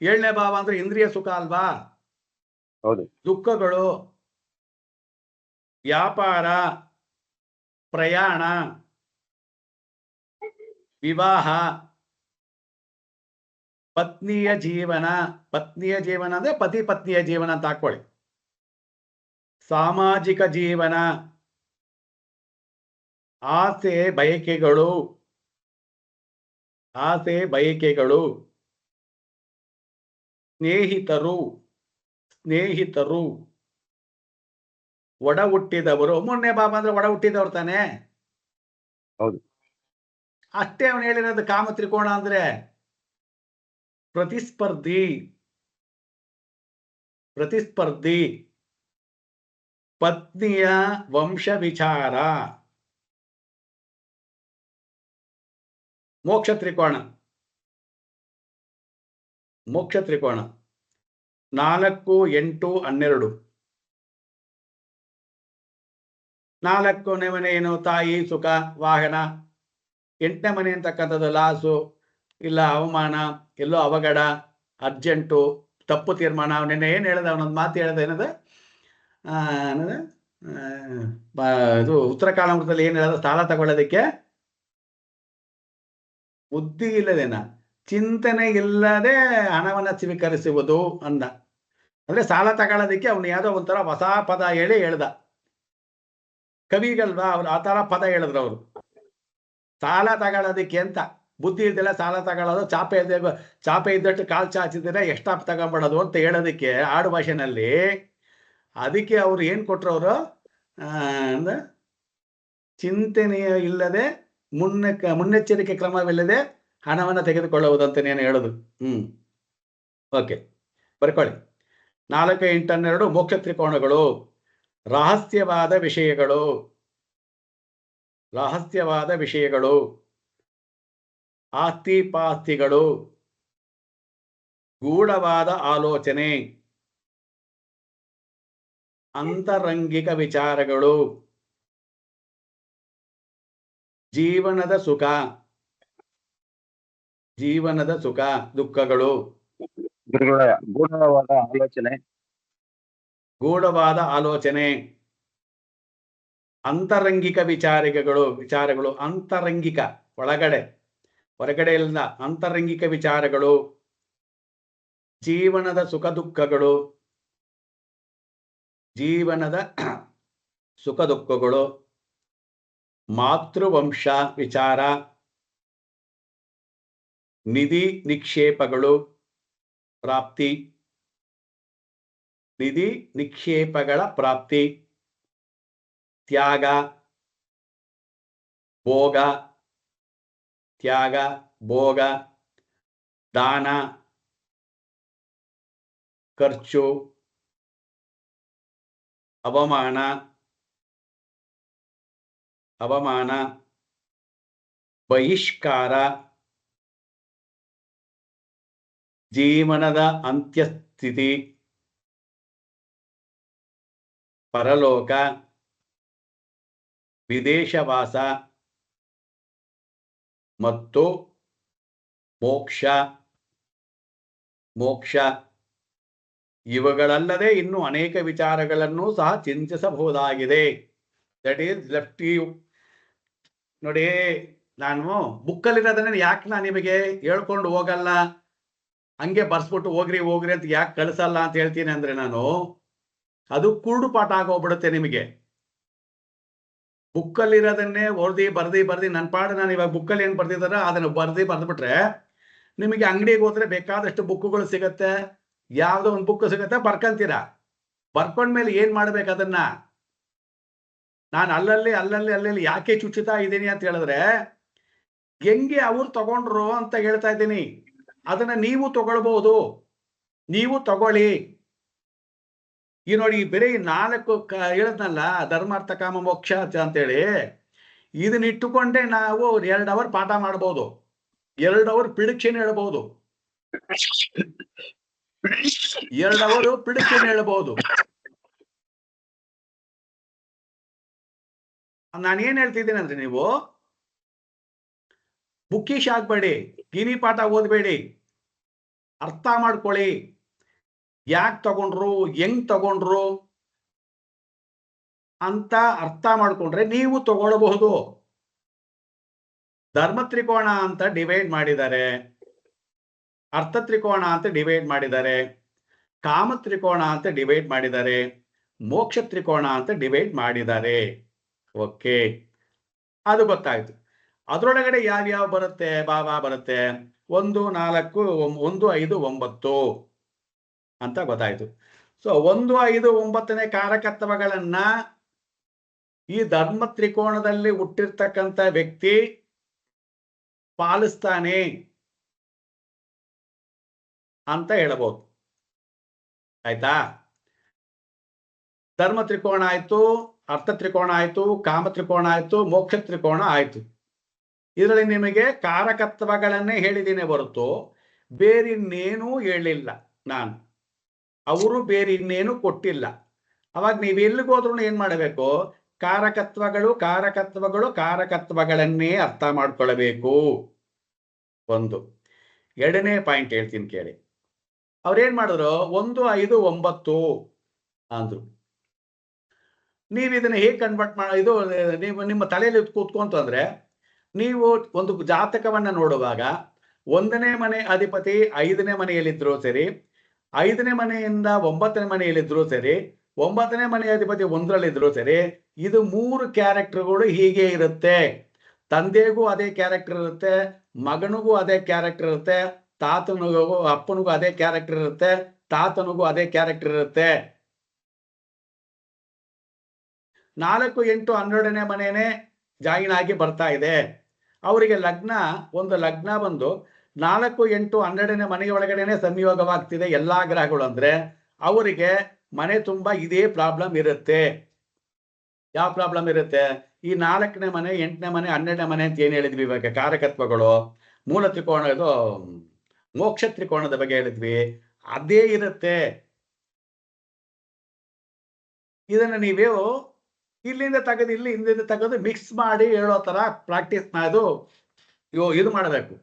7ನೇ ಭಾವ ಅಂದ್ರೆ ಇಂದ್ರಿಯ ಸುಖ ಅಲ್ವಾ? ಹೌದು. ದುಃಖಗಳು, ವ್ಯಾಪಾರ, ಪ್ರಯಾಣ, ವಿವಾಹ, ಪತ್ನಿಯ ಜೀವನ ಅಂದ್ರೆ ಪತಿ ಪತ್ನಿಯ ಜೀವನ ಅಂತ ಹಾಕೊಳ್ಳಿ. ಸಾಮಾಜಿಕ ಜೀವನ, ಆಸೆ ಬಯಕೆಗಳು, ಸ್ನೇಹಿತರು, ಒಡ ಹುಟ್ಟಿದವರು. 3ನೇ ಭಾವ ಅಂದ್ರೆ ಒಡ ಹುಟ್ಟಿದವರು ತಾನೆ. ಹೌದು. ಅಷ್ಟೇ ಅವನು ಹೇಳಿರೋದು. ಕಾಮ ತ್ರಿಕೋಣ ಅಂದ್ರೆ ಪ್ರತಿಸ್ಪರ್ಧಿ, ಪತ್ನಿಯ ವಂಶ ವಿಚಾರ. ಮೋಕ್ಷ ತ್ರಿಕೋಣ. ಮೋಕ್ಷ ತ್ರಿಕೋಣ 4, 8, 12. 4ನೇ ಮನೆ ಏನು? ತಾಯಿ, ಸುಖ, ವಾಹನ. 8ನೇ ಮನೆ ಅಂತಕ್ಕಂಥದ್ದು ಲಾಸು, ಇಲ್ಲ ಅವಮಾನ, ಎಲ್ಲೋ ಅವಘಡ, ಅರ್ಜೆಂಟು, ತಪ್ಪು ತೀರ್ಮಾನ. ಅವನೇನು ಏನು ಹೇಳ್ದ? ಅವನೊಂದು ಮಾತು ಹೇಳ್ದ, ಏನದ ಇದು ಉತ್ತರ ಕಾಲಾಮೃತದಲ್ಲಿ ಏನು ಹೇಳ್ದ? ಸಾಲ ತಗೊಳ್ಳೋದಕ್ಕೆ ಬುದ್ಧಿ ಇಲ್ಲದೇನ, ಚಿಂತನೆ ಇಲ್ಲದೆ ಹಣವನ್ನು ಸ್ವೀಕರಿಸುವುದು ಅಂದ. ಅಂದ್ರೆ ಸಾಲ ತಗೊಳ್ಳೋದಕ್ಕೆ ಅವನು ಯಾವುದೋ ಒಂಥರ ಹೊಸ ಪದ ಹೇಳ್ದ. ಕವಿಗಲ್ವಾ ಅವ್ರು ಆ ಥರ ಪದ ಹೇಳಿದ್ರು ಅವರು. ಸಾಲ ತಗೊಳ್ಳೋದಕ್ಕೆ ಅಂತ ಬುದ್ಧಿ ಇದ್ದಲ್ಲ ಸಾಲ ತಗೊಳ್ಳೋದು, ಚಾಪೆ ಇದ್ದಟ್ಟು ಕಾಲು ಚಾಚಿದ್ರೆ ಎಷ್ಟಾಪ್ ತಗೊಂಬಿಡೋದು ಅಂತ ಹೇಳೋದಕ್ಕೆ ಆಡು ಭಾಷೆನಲ್ಲಿ. ಅದಕ್ಕೆ ಅವ್ರು ಏನು ಕೊಟ್ಟರು ಅವರು? ಅಂದ್ರೆ ಚಿಂತನೆಯ ಇಲ್ಲದೆ ಮುನ್ನೆಚ್ಚರಿಕೆ ಕ್ರಮವಿಲ್ಲದೆ ಹಣವನ್ನು ತೆಗೆದುಕೊಳ್ಳುವುದಂತ ನೀನು ಹೇಳೋದು. ಓಕೆ, ಬರ್ಕೊಳ್ಳಿ. 4, 8, 12 ಮೋಕ್ಷ ತ್ರಿಕೋಣಗಳು. ರಹಸ್ಯವಾದ ವಿಷಯಗಳು. ರಹಸ್ಯವಾದ ವಿಷಯಗಳು, ಆಸ್ತಿ ಪಾಸ್ತಿಗಳು, ಗೂಢವಾದ ಆಲೋಚನೆ, ಅಂತರಂಗಿಕ ವಿಚಾರಗಳು, ಜೀವನದ ಸುಖ, ಜೀವನದ ಸುಖ ದುಃಖಗಳು, ಗೂಢವಾದ ಆಲೋಚನೆ, ಗೂಢವಾದ ಆಲೋಚನೆ, ಅಂತರಂಗಿಕ ವಿಚಾರಗಳು, ಅಂತರಂಗಿಕ, ಒಳಗಡೆ ಹೊರಗಡೆ ಇಲ್ಲ, ಅಂತರಂಗಿಕ ವಿಚಾರಗಳು, ಜೀವನದ ಸುಖ ದುಃಖಗಳು, ಜೀವನದ ಸುಖ ದುಃಖಗಳು, ಮಾತೃವಂಶ ವಿಚಾರ, ನಿಧಿ ನಿಕ್ಷೇಪಗಳು ಪ್ರಾಪ್ತಿ, ನಿಧಿ ನಿಕ್ಷೇಪಗಳ ಪ್ರಾಪ್ತಿ, ತ್ಯಾಗ, ಭೋಗ, ತ್ಯಾಗ, ಭೋಗ, ದಾನ, ಖರ್ಚು, ಅವಮಾನ, ಬಹಿಷ್ಕಾರ, ಜೀವನದ ಅಂತ್ಯಸ್ಥಿತಿ, ಪರಲೋಕ, ವಿದೇಶವಾಸ ಮತ್ತು ಮೋಕ್ಷ. ಇವುಗಳಲ್ಲದೆ ಇನ್ನೂ ಅನೇಕ ವಿಚಾರಗಳನ್ನು ಸಹ ಚಿಂತಿಸಬಹುದಾಗಿದೆ. That is left you. ನೋಡಿ, ನಾನು ಬುಕ್ಕಲ್ಲಿರೋದನ್ನ ಯಾಕೆ ನಾನು ನಿಮಗೆ ಹೇಳ್ಕೊಂಡು ಹೋಗಲ್ಲ, ಹಂಗೆ ಬರ್ಸ್ಬಿಟ್ಟು ಹೋಗ್ರಿ ಅಂತ ಯಾಕೆ ಕಳಿಸಲ್ಲ ಅಂತ ಹೇಳ್ತೀನಿ ಅಂದ್ರೆ, ನಾನು ಅದು ಕುರುಡು ಪಾಠ ಆಗೋಗ್ಬಿಡುತ್ತೆ ನಿಮಗೆ. ಬುಕ್ಕಲ್ಲಿರೋದನ್ನೇ ಬರ್ದಿ ನನ್ನ ಪಾಡು ನಾನು ಇವಾಗ ಬುಕ್ಕಲ್ಲಿ ಏನು ಬರ್ದಿದಾರ ಅದನ್ನು ಬರ್ದ್ಬಿಟ್ರೆ ನಿಮಗೆ ಅಂಗಡಿಗೆ ಹೋದ್ರೆ ಬೇಕಾದಷ್ಟು ಬುಕ್ಕುಗಳು ಸಿಗತ್ತೆ. ಯಾವುದೋ ಒಂದು ಬುಕ್ ಸಿಗತ್ತೆ, ಬರ್ಕಂತೀರ. ಬರ್ಕೊಂಡ್ಮೇಲೆ ಏನ್ ಮಾಡ್ಬೇಕು ಅದನ್ನ? ನಾನು ಅಲ್ಲಲ್ಲಿ ಯಾಕೆ ಚುಚ್ಚುತ್ತಾ ಇದ್ದೀನಿ ಅಂತ ಹೇಳಿದ್ರೆ, ಹೆಂಗೆ ಅವ್ರು ತಗೊಂಡ್ರು ಅಂತ ಹೇಳ್ತಾ ಇದ್ದೀನಿ. ಅದನ್ನ ನೀವು ತಗೊಳ್ಬಹುದು, ನೀವು ತಗೊಳ್ಳಿ. ಈ ನೋಡಿ, ಬೇರೆ 4 ಹೇಳದ್ನಲ್ಲ, ಧರ್ಮಾರ್ಥ ಕಾಮ ಮೋಕ್ಷ ಅಂತೇಳಿ, ಇದನ್ನ ಇಟ್ಟುಕೊಂಡೆ ನಾವು 2 ಅವರ್ ಪಾಠ ಮಾಡ್ಬೋದು, 2 ಅವರ್ ಪ್ರಿಡಿಕ್ಷನ್ ಹೇಳ್ಬಹುದು, 2 ಅವರು ಪ್ರಿಡಿಕ್ಷನ್ ಹೇಳ್ಬಹುದು. ನಾನೇನ್ ಹೇಳ್ತಿದ್ದೀನಿ ಅಂದ್ರೆ, ನೀವು ಬುಕ್ಕಿಶ್ ಆಗ್ಬೇಡಿ, ಗಿನಿ ಪಾಠ ಓದ್ಬೇಡಿ, ಅರ್ಥ ಮಾಡ್ಕೊಳ್ಳಿ. ಯಾಕೆ ತಗೊಂಡ್ರು, ಹೆಂಗ್ ತಗೊಂಡ್ರು ಅಂತ ಅರ್ಥ ಮಾಡ್ಕೊಂಡ್ರೆ ನೀವು ತಗೊಳ್ಬಹುದು. ಧರ್ಮ ತ್ರಿಕೋಣ ಅಂತ ಡಿವೈಡ್ ಮಾಡಿದ್ದಾರೆ, ಅರ್ಥ ತ್ರಿಕೋಣ ಅಂತ ಡಿವೈಡ್ ಮಾಡಿದ್ದಾರೆ, ಕಾಮ ತ್ರಿಕೋಣ ಅಂತ ಡಿವೈಡ್ ಮಾಡಿದ್ದಾರೆ, ಮೋಕ್ಷ ತ್ರಿಕೋಣ ಅಂತ ಡಿವೈಡ್ ಮಾಡಿದ್ದಾರೆ. ಓಕೆ, ಅದು ಗೊತ್ತಾಯ್ತು. ಅದರೊಳಗಡೆ ಯಾವ್ಯಾವ ಬರುತ್ತೆ? ಭಾವ ಬರುತ್ತೆ. 1, 4, 1, 5, 9 ಅಂತ ಗೊತ್ತಾಯ್ತು. ಸೊ 1, 5, 9ನೇ ಕಾರಕತ್ವಗಳನ್ನ ಈ ಧರ್ಮ ತ್ರಿಕೋಣದಲ್ಲಿ ಹುಟ್ಟಿರ್ತಕ್ಕಂಥ ವ್ಯಕ್ತಿ ಪಾಲಿಸ್ತಾನೆ ಅಂತ ಹೇಳಬಹುದು. ಆಯ್ತಾ? ಧರ್ಮ ತ್ರಿಕೋಣ ಆಯ್ತು, ಅರ್ಥ ತ್ರಿಕೋಣ ಆಯ್ತು, ಕಾಮ ತ್ರಿಕೋಣ ಆಯ್ತು, ಮೋಕ್ಷ ತ್ರಿಕೋಣ ಆಯ್ತು. ಇದರಲ್ಲಿ ನಿಮಗೆ ಕಾರಕತ್ವಗಳನ್ನೇ ಹೇಳಿದ್ದೀನಿ ಹೊರತು ಬೇರೆ ಇನ್ನೇನೂ ಹೇಳಿಲ್ಲ ನಾನು. ಅವರು ಬೇರೆ ಇನ್ನೇನು ಕೊಟ್ಟಿಲ್ಲ. ಅವಾಗ ನೀವು ಎಲ್ಲಿಗೆ ಹೋದ್ರೂ ಏನ್ ಮಾಡಬೇಕು? ಕಾರಕತ್ವಗಳು ಕಾರಕತ್ವಗಳು ಕಾರಕತ್ವಗಳನ್ನೇ ಅರ್ಥ ಮಾಡ್ಕೊಳ್ಬೇಕು. ಒಂದು. ಎರಡನೇ ಪಾಯಿಂಟ್ ಹೇಳ್ತೀನಿ ಕೇಳಿ. ಅವ್ರೇನ್ ಮಾಡಿದ್ರು? 1, 5, 9 ಅಂದ್ರು. ನೀವು ಇದನ್ನ ಹೇಗೆ ಕನ್ವರ್ಟ್ ಇದು ನೀವು ನಿಮ್ಮ ತಲೆಯಲ್ಲಿ ಕೂತ್ಕೊಂತಂದ್ರೆ, ನೀವು ಒಂದು ಜಾತಕವನ್ನ ನೋಡುವಾಗ 1ನೇ ಮನೆ ಅಧಿಪತಿ 5ನೇ ಮನೆಯಲ್ಲಿದ್ರು ಸರಿ, 5ನೇ ಮನೆಯಿಂದ 9ನೇ ಮನೆಯಲ್ಲಿದ್ರು ಸರಿ, 9ನೇ ಮನೆ ಅಧಿಪತಿ 1ರಲ್ಲಿದ್ರು ಸರಿ, ಇದು 3 ಕ್ಯಾರೆಕ್ಟರ್ಗಳು ಹೀಗೆ ಇರುತ್ತೆ. ತಂದೆಗೂ ಅದೇ ಕ್ಯಾರೆಕ್ಟರ್ ಇರುತ್ತೆ, ಮಗನಿಗೂ ಅದೇ ಕ್ಯಾರೆಕ್ಟರ್ ಇರುತ್ತೆ, ತಾತನಿಗೂ ಅಪ್ಪನಿಗೂ ಅದೇ ಕ್ಯಾರೆಕ್ಟರ್ ಇರುತ್ತೆ, ತಾತನಿಗೂ ಅದೇ ಕ್ಯಾರೆಕ್ಟರ್ ಇರುತ್ತೆ. 4, 8, 12ನೇ ಮನೆನೇ ಜಾಯಿನ್ ಆಗಿ ಬರ್ತಾ ಇದೆ. ಅವರಿಗೆ ಒಂದು ಲಗ್ನ ಬಂದು 4, 8, 12ನೇ ಮನೆಯ ಒಳಗಡೆನೆ ಸಂಯೋಗವಾಗ್ತಿದೆ ಎಲ್ಲಾ ಗ್ರಹಗಳು ಅಂದ್ರೆ, ಅವರಿಗೆ ಮನೆ ತುಂಬಾ ಇದೇ ಪ್ರಾಬ್ಲಮ್ ಇರುತ್ತೆ. ಯಾವ ಪ್ರಾಬ್ಲಮ್ ಇರುತ್ತೆ? ಈ 4ನೇ ಮನೆ, 8ನೇ ಮನೆ, 12ನೇ ಮನೆ ಅಂತ ಏನ್ ಹೇಳಿದ್ವಿ ಇವಾಗ ಕಾರಕತ್ವಗಳು, ಮೂಲ ತ್ರಿಕೋಣ, ಇದು ಮೋಕ್ಷ ತ್ರಿಕೋಣದ ಬಗ್ಗೆ ಹೇಳಿದ್ವಿ, ಅದೇ ಇರುತ್ತೆ. ಇದನ್ನ ನೀವೇ ಇಲ್ಲಿಂದ ತೆಗೆದು ಇಲ್ಲಿಂದ ತೆಗೆದು ಮಿಕ್ಸ್ ಮಾಡಿ ಹೇಳೋ ತರ ಪ್ರಾಕ್ಟೀಸ್ ಇದು ಮಾಡಬೇಕು.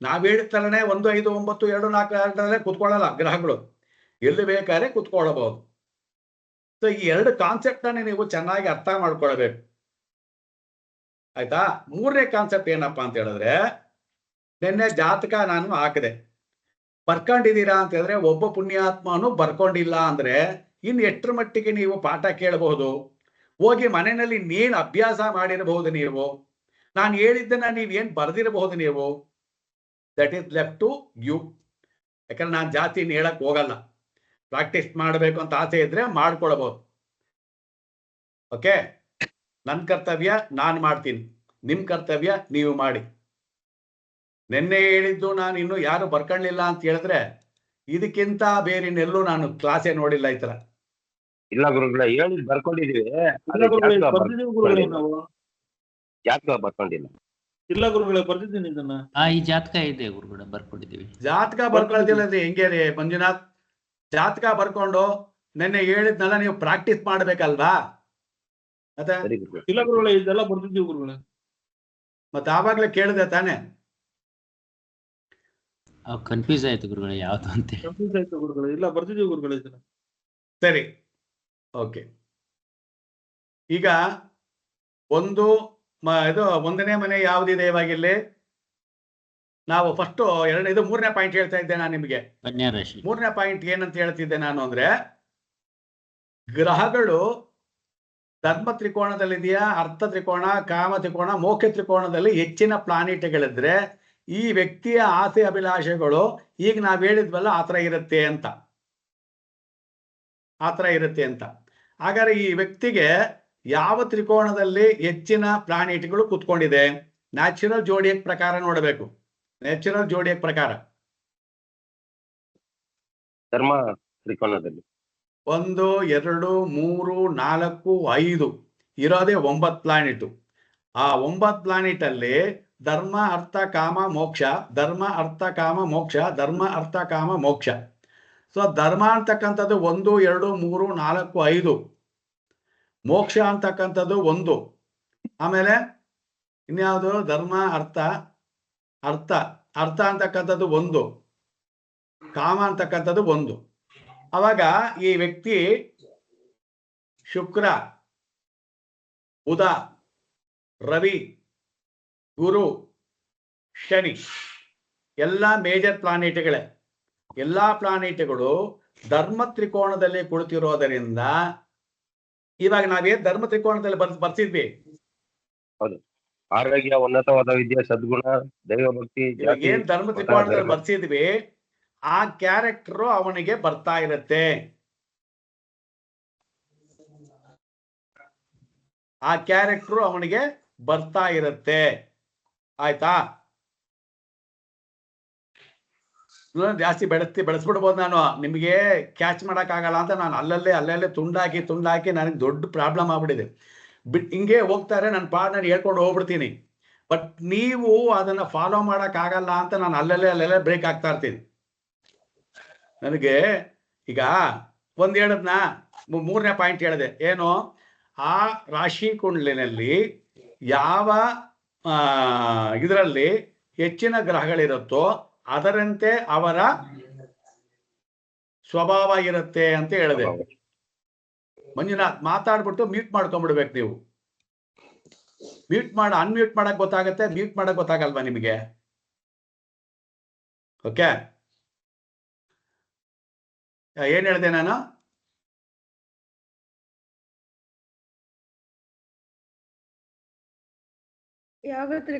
ನಾವ್ ಹೇಳಿದ ತರನೇ 1, 5, 9, 2, 4, 6 ಕುತ್ಕೊಳ್ಳಲ್ಲ ಗ್ರಹಗಳು, ಎಲ್ಲಿ ಬೇಕಾದ್ರೆ ಕುತ್ಕೊಳ್ಳಬಹುದು. ಸೊ ಈ 2 ಕಾನ್ಸೆಪ್ಟ್ ಅನ್ನ ನೀವು ಚೆನ್ನಾಗಿ ಅರ್ಥ ಮಾಡ್ಕೊಳ್ಬೇಕು. ಆಯ್ತಾ? 3ನೇ ಕಾನ್ಸೆಪ್ಟ್ ಏನಪ್ಪಾ ಅಂತ ಹೇಳಿದ್ರೆ, ನಿನ್ನೆ ಜಾತಕ ನಾನು ಹಾಕಿದೆ. ಬರ್ಕೊಂಡಿದ್ದೀರಾ ಅಂತ ಹೇಳಿದ್ರೆ, ಒಬ್ಬ ಪುಣ್ಯಾತ್ಮನು ಬರ್ಕೊಂಡಿಲ್ಲ ಅಂದ್ರೆ ಇನ್ನು ಎಷ್ಟರ ಮಟ್ಟಿಗೆ ನೀವು ಪಾಠ ಕೇಳಬಹುದು? ಹೋಗಿ ಮನೆಯಲ್ಲಿ ಇನ್ನೇನು ಅಭ್ಯಾಸ ಮಾಡಿರಬಹುದು ನೀವು? ನಾನು ಹೇಳಿದ್ದನ್ನ ನೀವೇನ್ ಬರ್ದಿರಬಹುದು ನೀವು? That is left to you. ಯಾಕಂದ್ರೆ ನಾನು ಜಾತಿ ಹೇಳಕ್ ಹೋಗಲ್ಲ. ಪ್ರಾಕ್ಟೀಸ್ ಮಾಡಬೇಕು ಅಂತ ಆಸೆ ಇದ್ರೆ ಮಾಡ್ಕೊಳ್ಬಹುದು. ಓಕೆ, ನನ್ನ ಕರ್ತವ್ಯ ನಾನು ಮಾಡ್ತೀನಿ, ನಿಮ್ ಕರ್ತವ್ಯ ನೀವು ಮಾಡಿ. ನಿನ್ನೆ ಹೇಳಿದ್ದು ನಾನು ಇನ್ನು ಯಾರು ಬರ್ಕೊಳ್ಳಿಲ್ಲ ಅಂತ ಹೇಳಿದ್ರೆ, ಇದಕ್ಕಿಂತ ಬೇರೆ ಇನ್ನೆಲ್ಲೂ ನಾನು ಕ್ಲಾಸೇ ನೋಡಿಲ್ಲ ಈ ತರ. ಇಲ್ಲ ಗುರುಗಳೇ, ಹೇಳಿ ಬರ್ಕೊಂಡಿದೀವಿ, ಜಾತಕ ಬರ್ಕೊಂಡಿಲ್ಲ. ಇಲ್ಲ ಗುರುಗಳೇ, ಬರ್ದಿದ್ದೀನಿ ಇದನ್ನ. ಈ ಜಾತಕ ಇದೆ ಗುರುಗಳೇ, ಬರ್ಕೊಂಡಿದ್ದೀವಿ. ಜಾತಕ ಬರ್ಕೊಳ್ತಿಲ್ಲ ಹೆಂಗೆ ರೀ ಮಂಜುನಾಥ್? ಜಾತಕ ಬರ್ಕೊಂಡು ನಿನ್ನೆ ಹೇಳಿದ್ನೆಲ್ಲ ನೀವು ಪ್ರಾಕ್ಟೀಸ್ ಮಾಡ್ಬೇಕಲ್ವಾ? ಮತ್ತೆ ಇಲ್ಲ ಗುರುಗಳೇ, ಇದೆಲ್ಲ ಬರ್ದಿದ್ದೀವಿ ಗುರುಗಳೇ. ಮತ್ತೆ ಆವಾಗ್ಲೇ ಕೇಳಿದೆ ತಾನೆ? ಕನ್ಫ್ಯೂಸ್ ಆಯ್ತು ಗುರುಗಳೇ, ಯಾವ್ದು ಅಂತ. ಕನ್ಫ್ಯೂಸ್ ಆಯ್ತು ಗುರುಗಳೇ. ಇಲ್ಲ, ಬರ್ದಿದ್ದೀವಿ ಗುರುಗಳೇ ಇದನ್ನ. ಸರಿ, ಓಕೆ. ಈಗ ಇದು 1ನೇ ಮನೆ ಯಾವ್ದಿದೆ ಇವಾಗಿಲ್ಲಿ? ನಾವು ಫಸ್ಟ್ 3ನೇ ಪಾಯಿಂಟ್ ಹೇಳ್ತಾ ಇದ್ದೆ ನಾನು ನಿಮಗೆ. ಕನ್ಯಾ ರಾಶಿ. 3ನೇ ಪಾಯಿಂಟ್ ಏನಂತ ಹೇಳ್ತಿದ್ದೆ ನಾನು ಅಂದ್ರೆ, ಗ್ರಹಗಳು ಧರ್ಮ ತ್ರಿಕೋಣದಲ್ಲಿದೆಯಾ, ಅರ್ಥ ತ್ರಿಕೋಣ, ಕಾಮ ತ್ರಿಕೋಣ, ಮೋಕ್ಷ ತ್ರಿಕೋಣದಲ್ಲಿ ಹೆಚ್ಚಿನ ಪ್ಲಾನೆಟ್ಗಳಿದ್ರೆ ಈ ವ್ಯಕ್ತಿಯ ಆಸೆ ಅಭಿಲಾಷೆಗಳು ಈಗ ನಾವ್ ಹೇಳಿದ್ವಲ್ಲ ಆತರ ಇರುತ್ತೆ ಅಂತ. ಹಾಗಾದ್ರೆ ಈ ವ್ಯಕ್ತಿಗೆ ಯಾವ ತ್ರಿಕೋಣದಲ್ಲಿ ಹೆಚ್ಚಿನ ಪ್ಲಾನೆಟ್ಗಳು ಕುತ್ಕೊಂಡಿದೆ? ನ್ಯಾಚುರಲ್ ಜೋಡಿಯಕ್ ಪ್ರಕಾರ ನೋಡಬೇಕು. ನ್ಯಾಚುರಲ್ ಜೋಡಿಯಕ್ ಪ್ರಕಾರ ಧರ್ಮ ತ್ರಿಕೋನದಲ್ಲಿ 1, 2, 3, 4, 5 ಇರೋದೇ 9 ಪ್ಲಾನೆಟ್. ಆ 9 ಪ್ಲಾನೆಟ್ ಅಲ್ಲಿ ಧರ್ಮ, ಅರ್ಥ, ಕಾಮ, ಮೋಕ್ಷ, ಧರ್ಮ, ಅರ್ಥ, ಕಾಮ, ಮೋಕ್ಷ, ಧರ್ಮ, ಅರ್ಥ, ಕಾಮ, ಮೋಕ್ಷ. ಸೊ ಧರ್ಮ ಅಂತಕ್ಕಂಥದ್ದು 1, 2, 3, 4, 5. ಮೋಕ್ಷ ಅಂತಕ್ಕಂಥದ್ದು 1. ಆಮೇಲೆ ಇನ್ಯಾವುದು? ಧರ್ಮ, ಅರ್ಥ ಅಂತಕ್ಕಂಥದ್ದು 1, ಕಾಮ ಅಂತಕ್ಕಂಥದ್ದು 1. ಅವಾಗ ಈ ವ್ಯಕ್ತಿ ಶುಕ್ರ, ಬುಧ, ರವಿ, ಗುರು, ಶನಿ ಎಲ್ಲ ಮೇಜರ್ ಪ್ಲಾನೆಟ್ಗಳೇ. ಎಲ್ಲಾ ಪ್ಲಾನೆಟ್ಗಳು ಧರ್ಮ ತ್ರಿಕೋಣದಲ್ಲಿ ಕುಳಿತಿರೋದರಿಂದ ಇವಾಗ ನಾವೇನ್ ಧರ್ಮ ತ್ರಿಕೋಣದಲ್ಲಿ ಬರ್ಸಿದ್ವಿ. ಹೌದು. ಆರೋಗ್ಯ, ಉನ್ನತವಾದ ವಿದ್ಯೆ, ಸದ್ಗುಣ, ದೈವ ಭಕ್ತಿ, ಏನ್ ಧರ್ಮ ತ್ರಿಕೋಣದಲ್ಲಿ ಬರ್ಸಿದ್ವಿ ಆ ಕ್ಯಾರೆಕ್ಟರ್ ಅವನಿಗೆ ಬರ್ತಾ ಇರುತ್ತೆ. ಆಯ್ತಾ? ಜಾಸ್ತಿ ಬೆಳೆಸ್ಬಿಡ್ಬೋದು. ನಾನು ನಿಮಗೆ ಕ್ಯಾಚ್ ಮಾಡೋಕ್ಕಾಗಲ್ಲ ಅಂತ ನಾನು ಅಲ್ಲಲ್ಲೇ ತುಂಡಾಕಿ ನನಗೆ ದೊಡ್ಡ ಪ್ರಾಬ್ಲಮ್ ಆಗ್ಬಿಟ್ಟಿದೆ. ಹಿಂಗೆ ಹೋಗ್ತಾರೆ, ನನ್ನ ಪಾಡ್ ನಾನು ಹೇಳ್ಕೊಂಡು ಹೋಗ್ಬಿಡ್ತೀನಿ. ಬಟ್ ನೀವು ಅದನ್ನ ಫಾಲೋ ಮಾಡೋಕ್ಕಾಗಲ್ಲ ಅಂತ ನಾನು ಅಲ್ಲಲ್ಲೇ ಬ್ರೇಕ್ ಆಗ್ತಾ ಇರ್ತೀನಿ. ನನಗೆ ಈಗ ಒಂದು ಹೇಳದ್ನ, 3ನೇ ಪಾಯಿಂಟ್ ಹೇಳಿದೆ, ಏನು, ಆ ರಾಶಿ ಕುಂಡಲಿನಲ್ಲಿ ಯಾವ ಇದರಲ್ಲಿ ಹೆಚ್ಚಿನ ಗ್ರಹಗಳಿರುತ್ತೋ ಅದರಂತೆ ಅವರ ಸ್ವಭಾವ ಇರುತ್ತೆ ಅಂತ ಹೇಳಿದೆ. ಮಂಜುನಾಥ್ ಮಾತಾಡ್ಬಿಟ್ಟು ಮ್ಯೂಟ್ ಮಾಡ್ಕೊಂಡ್ಬಿಡ್ಬೇಕು ನೀವು. ಅನ್ಮ್ಯೂಟ್ ಮಾಡಕ್ ಗೊತ್ತಾಗತ್ತೆ, ಮ್ಯೂಟ್ ಮಾಡಕ್ ಗೊತ್ತಾಗಲ್ವಾ ನಿಮಗೆ? ಓಕೆ, ಏನ್ ಹೇಳಿದೆ ನಾನು? ಯಾವತ್ತು